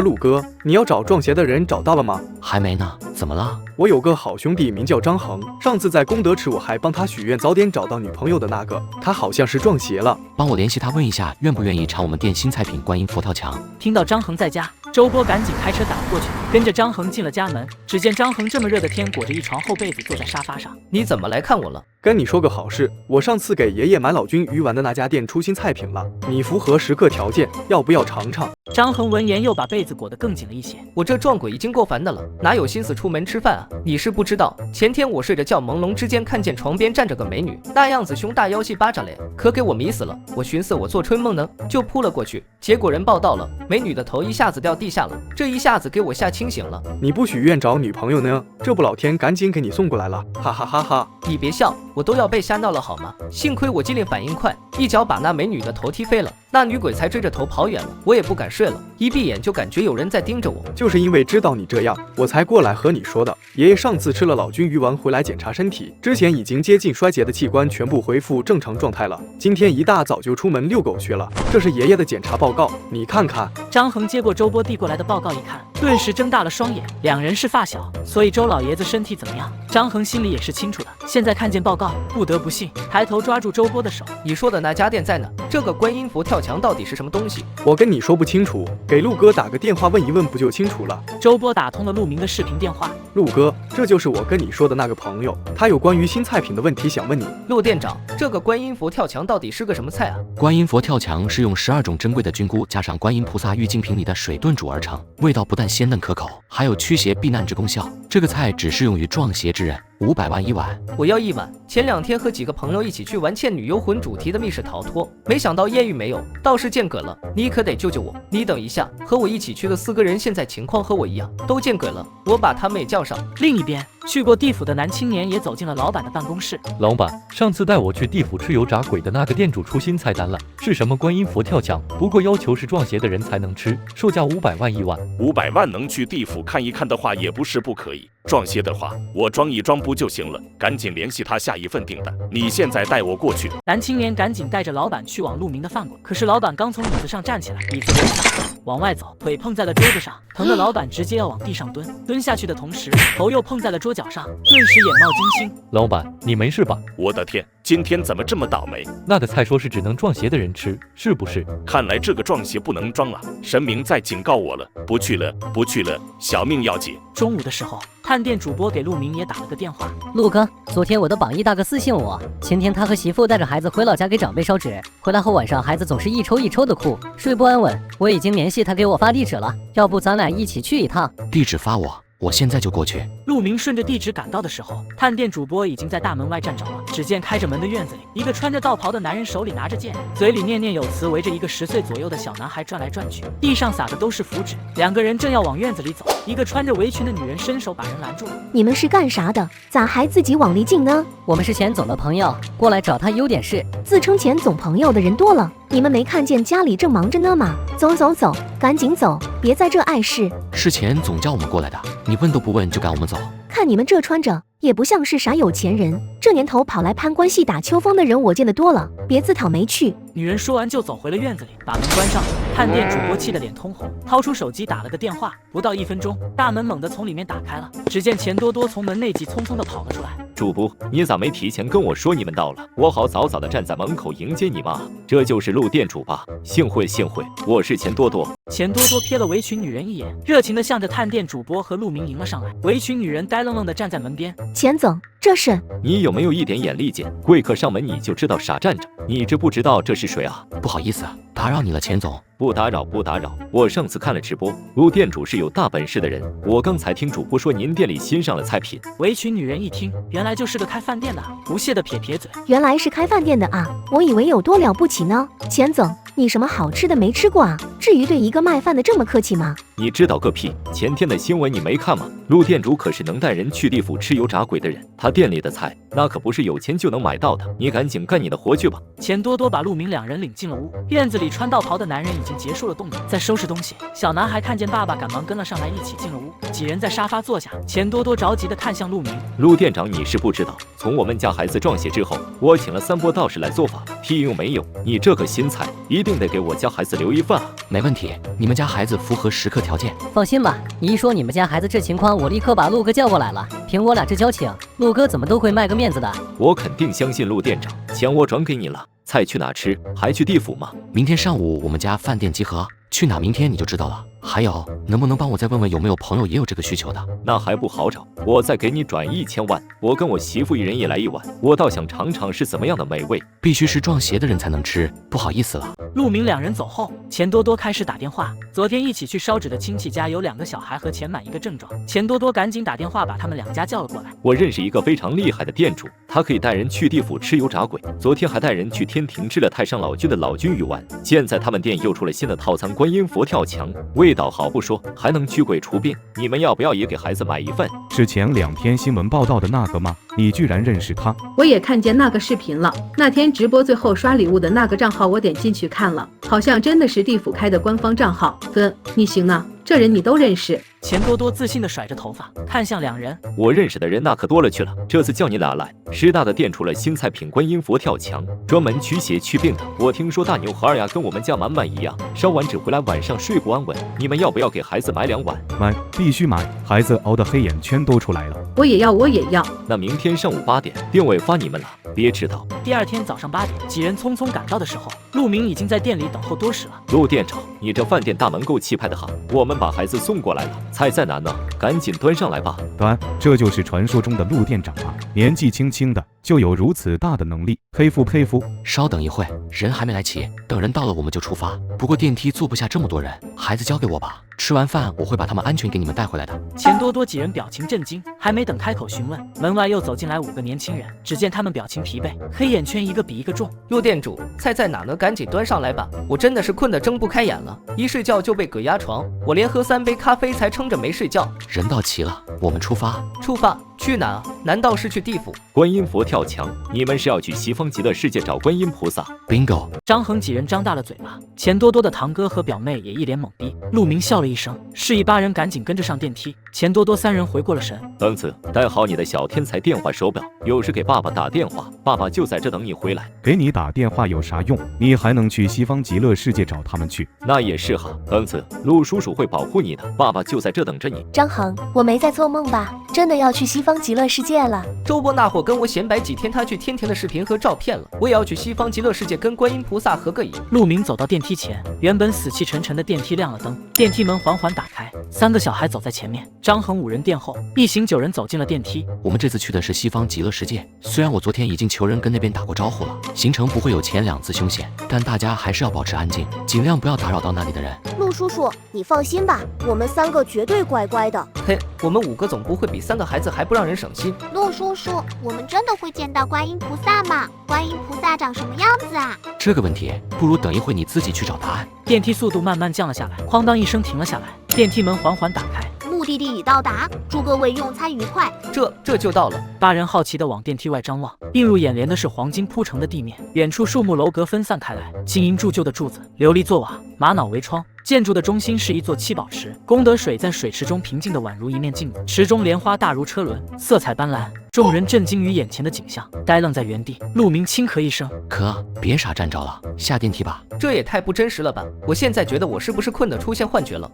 陆哥，你要找撞邪的人找到了吗？还没呢，怎么了？我有个好兄弟名叫张恒，上次在功德池我还帮他许愿早点找到女朋友的那个，他好像是撞邪了，帮我联系他问一下愿不愿意尝我们店新菜品观音佛跳墙。听到张恒在家，周波赶紧开车打了过去，跟着张恒进了家门。只见张恒这么热的天，裹着一床厚被子坐在沙发上。你怎么来看我了？跟你说个好事，我上次给爷爷买老君鱼丸的那家店出新菜品了，你符合食客条件，要不要尝尝？张恒闻言又把被子裹得更紧了一些。我这撞鬼已经够烦的了，哪有心思出门吃饭啊？你是不知道，前天我睡着觉，朦胧之间看见床边站着个美女，那样子胸大腰细巴掌脸，可给我迷死了。我寻思我做春梦呢，就扑了过去，结果人报到了，美女的头一下子掉地下了，这一下子给我吓清醒了。你不许愿找女朋友呢？这不老天赶紧给你送过来了，哈哈哈哈！你别笑，我都要被吓到了好吗？幸亏我机灵反应快，一脚把那美女的头踢飞了，那女鬼才追着头跑远了。我也不敢睡了，一闭眼就感觉有人在盯着我。就是因为知道你这样，我才过来和你说的。爷爷上次吃了老君鱼丸回来检查身体，之前已经接近衰竭的器官全部恢复正常状态了。今天一大早就出门遛狗去了，这是爷爷的检查报告，你看看。张恒接过周波递过来的报告一看，顿时睁大了双眼。两人是发小，所以周老爷子身体怎么样，张恒心里也是清楚的。现在看见报告，不得不信，抬头抓住周波的手。你说的那家店在哪？这个观音佛跳墙到底是什么东西？我跟你说不清楚，给陆哥打个电话问一问不就清楚了。周波打通了陆明的视频电话。陆哥，这就是我跟你说的那个朋友，他有关于新菜品的问题想问你。陆店长，这个观音佛跳墙到底是个什么菜啊？观音佛跳墙是用12种珍贵的菌菇加上观音菩萨玉净瓶里的水炖煮而成，味道不但鲜嫩可口，还有驱邪避难之功效。这个菜只适用于撞邪之人，500万一碗。我要1碗。前2天和几个朋友一起去玩《倩女幽魂》主题的密室逃脱，没想到艳遇没有，倒是见鬼了。你可得救救我！你等一下，和我一起去的4个人现在情况和我一样，都见鬼了。我把他们也叫上。另一边，去过地府的男青年也走进了老板的办公室。老板，上次带我去地府吃油炸鬼的那个店主出新菜单了，是什么观音佛跳墙，不过要求是撞邪的人才能吃，售价500万一碗。500万能去地府看一看的话，也不是不可以。撞邪的话，我装一装不就行了？赶紧联系他下一份订单。你现在带我过去。男青年赶紧带着老板去往陆明的饭馆。可是老板刚从椅子上站起来，椅子没下，往外走，腿碰在了桌子上，疼的老板直接要往地上蹲。蹲下去的同时，头又碰在了桌角上，顿时眼冒金星。老板，你没事吧？我的天，今天怎么这么倒霉？那个菜说是只能撞邪的人吃，是不是？看来这个撞邪不能装了，神明在警告我了，不去了，不去了，小命要紧。中午的时候，探店主播给陆明也打了个电话。陆哥，昨天我的榜一大哥私信我，前天他和媳妇带着孩子回老家给长辈烧纸，回来后晚上孩子总是一抽一抽的哭，睡不安稳。我已经联系他给我发地址了，要不咱俩一起去一趟？地址发我，我现在就过去。陆明顺着地址赶到的时候，探店主播已经在大门外站着了。只见开着门的院子里，一个穿着道袍的男人手里拿着剑，嘴里念念有词，围着一个10岁左右的小男孩转来转去，地上撒的都是符纸。2个人正要往院子里走，一个穿着围裙的女人伸手把人拦住了。你们是干啥的？咋还自己往里进呢？我们是钱总的朋友，过来找他有点事。自称钱总朋友的人多了，你们没看见家里正忙着呢吗？走走走，赶紧走，别在这碍事。是钱总叫我们过来的，你问都不问就赶我们走？看你们这穿着，也不像是啥有钱人。这年头跑来攀关系打秋风的人我见得多了，别自讨没趣。女人说完就走回了院子里，把门关上。探店主播气得脸通红，掏出手机打了个电话。不到1分钟，大门猛地从里面打开了，只见钱多多从门内急匆匆地跑了出来。主播，你咋没提前跟我说你们到了？我好早早的站在门口迎接你们啊！这就是陆店主吧？幸会幸会，我是钱多多。钱多多瞥了围裙女人一眼，热情地向着探店主播和陆明迎了上来。围裙女人呆愣愣地站在门边。钱总，这是……你有没有一点眼力见？贵客上门你就知道傻站着，你知不知道这是谁啊？不好意思，打扰你了，钱总。不打扰，不打扰。我上次看了直播，陆店主是有大本事的人。我刚才听主播说您店里新上了菜品。围裙女人一听，原来就是个开饭店的，不屑地撇撇嘴。原来是开饭店的啊，我以为有多了不起呢。钱总，你什么好吃的没吃过啊？至于对一个卖饭的这么客气吗？你知道个屁！前天的新闻你没看吗？陆店主可是能带人去地府吃油炸鬼的人，他店里的菜那可不是有钱就能买到的。你赶紧干你的活去吧。钱多多把陆明2人领进了屋，院子里穿道袍的男人已经结束了动作，在收拾东西。小男孩看见爸爸，赶忙跟了上来，一起进了屋。几人在沙发坐下，钱多多着急地看向陆明。陆店长，你是不知道，从我们家孩子撞邪之后，我请了3波道士来做法，屁用没有。你这个新菜一定得给我家孩子留一份啊！没问题，你们家孩子符合食客条件。放心吧，你一说你们家孩子这情况，我立刻把陆哥叫过来了。凭我俩这交情，陆哥怎么都会卖个面子的。我肯定相信陆店长，钱我转给你了。菜去哪吃？还去地府吗？明天上午我们家饭店集合，去哪明天你就知道了。还有，能不能帮我再问问有没有朋友也有这个需求的？那还不好找，我再给你转1000万，我跟我媳妇一人也来1碗，我倒想尝尝是怎么样的美味。必须是撞邪的人才能吃，不好意思了。陆明两人走后，钱多多开始打电话。昨天一起去烧纸的亲戚家有2个小孩和钱满一个症状，钱多多赶紧打电话把他们2家叫了过来。我认识一个非常厉害的店主，他可以带人去地府吃油炸鬼，昨天还带人去天庭吃了太上老君的老君鱼丸。现在他们店又出了新的套餐，观音佛跳墙，味道好不说，还能驱鬼除病。你们要不要也给孩子买一份？是前2天新闻报道的那个吗？你居然认识他？我也看见那个视频了，那天直播最后刷礼物的那个账号，我点进去看了，好像真的是地府开的官方账号。哥，你行啊，这人你都认识。钱多多自信地甩着头发，看向两人。我认识的人那可多了去了，这次叫你俩来，师大的店出了新菜品观音佛跳墙，专门驱邪祛病的。我听说大牛和二丫跟我们家满满一样，烧完纸回来晚上睡不安稳。你们要不要给孩子买2碗？买，必须买，孩子熬的黑眼圈都出来了。我也要，我也要。那明天上午8点，店委发你们了，别迟到。第2天早上8点，几人匆匆赶到的时候，陆明已经在店里等候多时了。陆店长，你这饭店大门够气派的哈，我们把孩子送过来了，菜在哪呢？赶紧端上来吧。端，这就是传说中的陆店长啊，年纪轻轻的就有如此大的能力，佩服佩服。稍等一会，人还没来齐，等人到了我们就出发。不过电梯坐不下这么多人，孩子交给我吧。吃完饭我会把他们安全给你们带回来的。钱多多几人表情震惊，还没等开口询问，门外又走进来5个年轻人。只见他们表情疲惫，黑眼圈一个比一个重。陆店主，菜在哪呢？赶紧端上来吧！我真的是困得睁不开眼了，一睡觉就被葛压床，我连喝3杯咖啡才撑着没睡觉。人到齐了，我们出发。出发？去哪？难道是去地府？观音佛跳墙，你们是要去西方极乐世界找观音菩萨 ？Bingo！ 张恒几人张大了嘴巴，钱多多的堂哥和表妹也一脸懵逼。陆明笑了一声，示意8人赶紧跟着上电梯。钱多多3人回过了神。等子，带好你的小天才电话手表，有事给爸爸打电话，爸爸就在这等你回来。给你打电话有啥用？你还能去西方极乐世界找他们去？那也是哈。等子，陆叔叔会保护你的，爸爸就在这等着你。张恒，我没在做梦吧？真的要去西方极乐世界了？周波那伙跟我显摆几天他去天庭的视频和照片了，我也要去西方极乐世界跟观音菩萨合个影。陆明走到电梯前，原本死气沉沉的电梯亮了灯，电梯门缓缓打开，3个小孩走在前面，张恒5人殿后，一行9人走进了电梯。我们这次去的是西方极乐世界，虽然我昨天已经求人跟那边打过招呼了，行程不会有前2次凶险，但大家还是要保持安静，尽量不要打扰到那里的人。陆叔叔，你放心吧，我们3个绝对乖乖的。嘿，我们5个总不会比3个孩子还不让人省心。陆叔叔，我们真的会见到观音菩萨吗？观音菩萨长什么样子啊？这个问题不如等一会你自己去找答案。电梯速度慢慢降了下来，哐当一声停了下来，电梯门缓缓打开。目的地已到达，祝各位用餐愉快。这就到了。8人好奇地往电梯外张望，映入眼帘的是黄金铺成的地面，远处树木楼阁分散开来，金银铸就的柱子，琉璃做瓦，玛瑙为窗。建筑的中心是一座七宝池，功德水在水池中平静的宛如一面镜子，池中莲花大如车轮，色彩斑斓。众人震惊于眼前的景象，呆愣在原地。陆明轻咳一声：“可别傻站着了，下电梯吧。”这也太不真实了吧！我现在觉得我是不是困得出现幻觉了？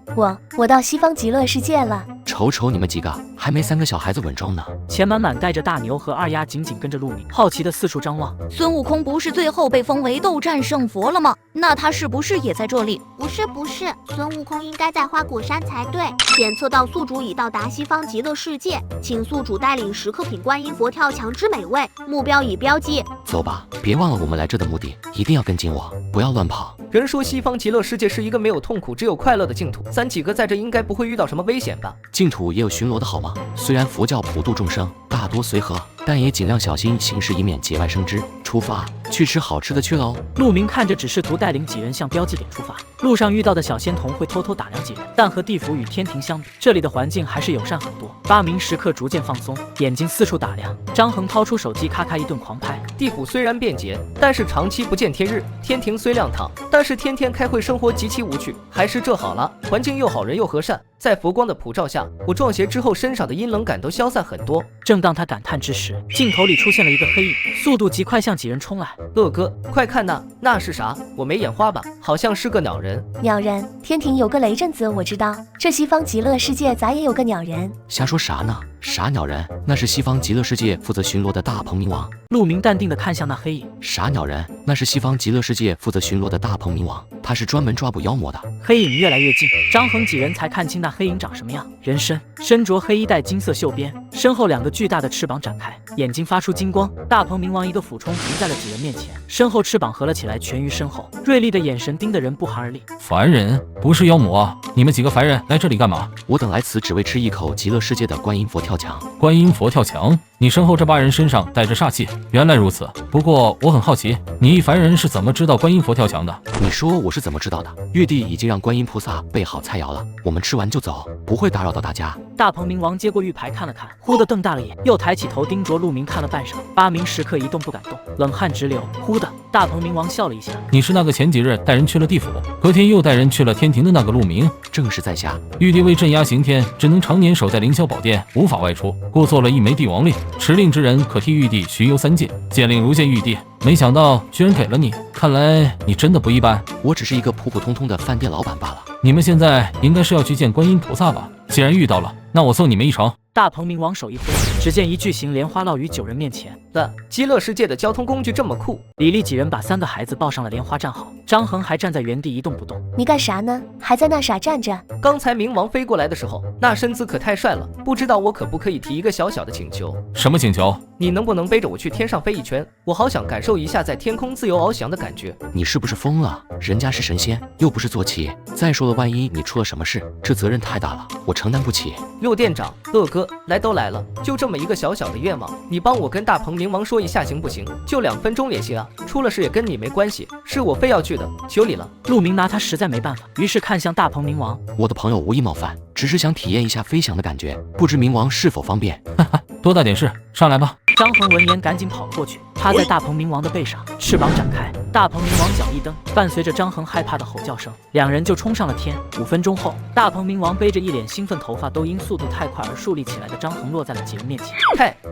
我到西方极乐世界了。瞅瞅你们几个，还没3个小孩子稳重呢。钱满满带着大牛和二丫紧紧跟着陆明，好奇的四处张望。孙悟空不是最后被封为斗战胜佛了吗？那他是不是也在这里？不是，孙悟空应该在花果山才对。检测到宿主已到达西方极乐世界，请宿主带领10克品观音佛跳墙之美味，目标已标记。走吧，别忘了我们来这的目的，一定要跟紧我，不要乱跑。人说西方极乐世界是一个没有痛苦只有快乐的净土，咱几个在这应该不会遇到什么危险吧？净土也有巡逻的好吗？虽然佛教普度众生，大多随和，但也尽量小心行事，以免节外生枝。出发，去吃好吃的去喽！陆明看着只试图带领几人向标记点出发，路上遇到的小仙童会偷偷打量几人，但和地府与天庭相比，这里的环境还是友善很多。8名食客逐渐放松，眼睛四处打量。张恒掏出手机，咔咔一顿狂拍。地府虽然便捷，但是长期不见天日；天庭虽亮堂，但是天天开会，生活极其无趣。还是这好了，环境又好，人又和善。在佛光的普照下，我撞邪之后身上的阴冷感都消散很多。正当他感叹之时，镜头里出现了一个黑影，速度极快，向几人冲来。乐哥，快看呐，那是啥？我没眼花吧？好像是个鸟人。鸟人？天庭有个雷震子，我知道。这西方极乐世界咋也有个鸟人？瞎说啥呢？啥鸟人？那是西方极乐世界负责巡逻的大鹏冥王。陆明淡定地看向那黑影。啥鸟人？那是西方极乐世界负责巡逻的大鹏冥王。他是专门抓捕妖魔的。黑影越来越近，张恒几人才看清那黑影长什么样。人身着黑衣带金色袖边，身后2个巨大的翅膀展开，眼睛发出金光。大鹏冥王一个俯冲停在了几人面前，身后翅膀合了起来，蜷于身后，锐利的眼神盯得人不寒而栗。凡人不是妖魔啊！你们几个凡人来这里干嘛？我等来此只为吃一口极乐世界的观音佛跳墙。观音佛跳墙？你身后这8人身上带着煞气，原来如此。不过我很好奇，你一凡人是怎么知道观音佛跳墙的？你说我是怎么知道的？玉帝已经让观音菩萨备好菜肴了，我们吃完就走，不会打扰到大家。大鹏冥王接过玉牌看了看，忽地瞪大了眼，又抬起头盯着陆明看了半晌。8名食客一动不敢动，冷汗直流。忽的，大鹏冥王笑了一下：“你是那个前几日带人去了地府，隔天又带人去了天庭的那个陆明？”正是在下。玉帝为镇压刑天，只能常年守在凌霄宝殿，无法外出，故做了一枚帝王令，持令之人可替玉帝巡游3界，见令如见玉帝。没想到居然给了你，看来你真的不一般。我只是一个普普通通的饭店老板罢了。你们现在应该是要去见观音菩萨吧？既然遇到了，那我送你们一程。大鹏冥王手一挥，只见一巨型莲花落于9人面前。极乐世界的交通工具这么酷。李丽几人把3个孩子抱上了莲花站好，张恒还站在原地一动不动。你干啥呢？还在那傻站着？刚才冥王飞过来的时候，那身姿可太帅了，不知道我可不可以提一个小小的请求？什么请求？你能不能背着我去天上飞一圈？我好想感受一下在天空自由翱翔的感觉。你是不是疯了？人家是神仙，又不是坐骑。再说了，万一你出了什么事，这责任太大了，我承担不起。六店长，乐哥，来都来了，就这么一个小小的愿望，你帮我跟大鹏冥王说一下行不行？就2分钟也行啊，出了事也跟你没关系，是我非要去的，求你了。陆明拿他实在没办法，于是看向大鹏冥王。我的朋友无意冒犯，只是想体验一下飞翔的感觉，不知冥王是否方便？哈哈，多大点事，上来吧。张恒闻言赶紧跑了过去，趴在大鹏冥王的背上，翅膀展开。大鹏冥王脚一蹬，伴随着张恒害怕的吼叫声，2人就冲上了天。5分钟后，大鹏冥王背着一脸兴奋、头发都因速度太快而竖立起来的张恒落在了几人面前。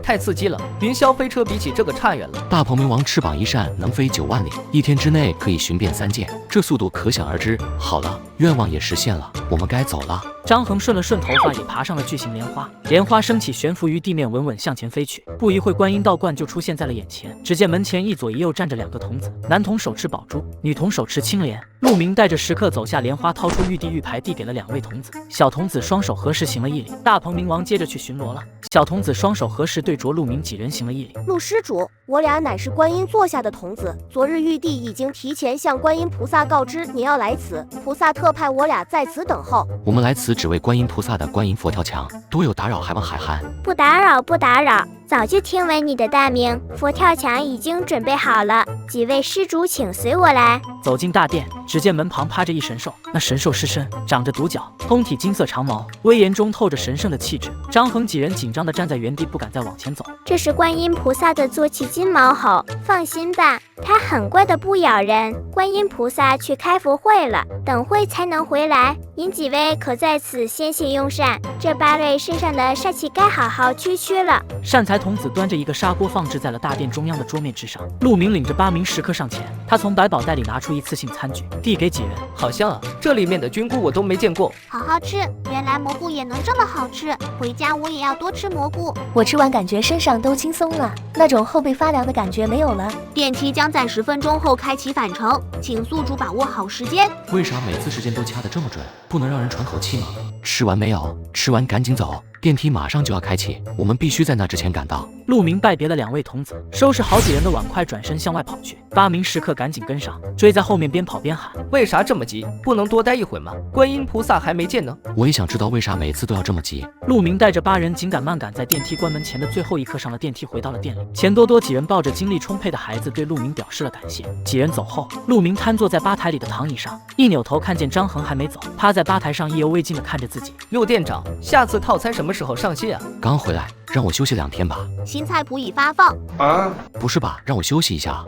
太刺激了！云霄飞车比起这个差远了。大鹏冥王翅膀一扇能飞9万里，1天之内可以寻遍3界，这速度可想而知。好了，愿望也实现了，我们该走了。张恒顺了顺头发，也爬上了巨型莲花，莲花升起，悬浮于地面，稳稳向前飞去。不一会，观音道观就出现在了眼前。只见门前一左一右站着2个童子，男童手持宝珠，女童手持青莲。陆明带着食客走下莲花，掏出玉帝玉牌递给了2位童子。小童子双手合十行了一礼。大鹏冥王接着去巡逻了。小童子双手合十对着陆明几人行了一礼。陆施主，我俩乃是观音座下的童子，昨日玉帝已经提前向观音菩萨告知你要来此，菩萨特派我俩在此等候。我们来此只为观音菩萨的观音佛跳墙，多有打扰，还望海涵。不打扰，不打扰。早就听闻你的大名，佛跳墙已经准备好了，几位施主请随我来。走进大殿，只见门旁趴着一神兽，那神兽尸身，长着独角，通体金色长毛，威严中透着神圣的气质。张恒几人紧张地站在原地，不敢再往前走。这是观音菩萨的坐骑金毛猴，放心吧，它很乖的，不咬人。观音菩萨去开佛会了，等会才能回来。您几位可在此先行用膳，这8位身上的煞气该好好驱了。善财童子端着一个砂锅放置在了大殿中央的桌面之上。陆明领着8名食客上前，他从百宝袋里拿出一次性餐具，递给几人。好香啊，这里面的菌菇我都没见过。好好吃，原来蘑菇也能这么好吃，回家我也要多吃蘑菇。我吃完感觉身上都轻松了，那种后背发凉的感觉没有了。电梯将在10分钟后开启返程，请宿主把握好时间。为啥每次时间都掐得这么准？不能让人喘口气吗？吃完没有？吃完赶紧走，电梯马上就要开启，我们必须在那之前赶到。陆明拜别了2位童子，收拾好几人的碗筷，转身向外跑去。8名食客赶紧跟上，追在后面，边跑边喊：为啥这么急？不能多待一会吗？观音菩萨还没见呢。我也想知道为啥每次都要这么急。陆明带着8人紧赶慢赶，在电梯关门前的最后一刻上了电梯，回到了店里。钱多多几人抱着精力充沛的孩子，对陆明表示了感谢。几人走后，陆明瘫坐在吧台里的躺椅上，一扭头看见张恒还没走，趴在吧台上意犹未尽地看着自己。六店长，下次套餐什么时候上线啊？刚回来，让我休息2天吧。新菜谱已发放啊？不是吧，让我休息一下啊？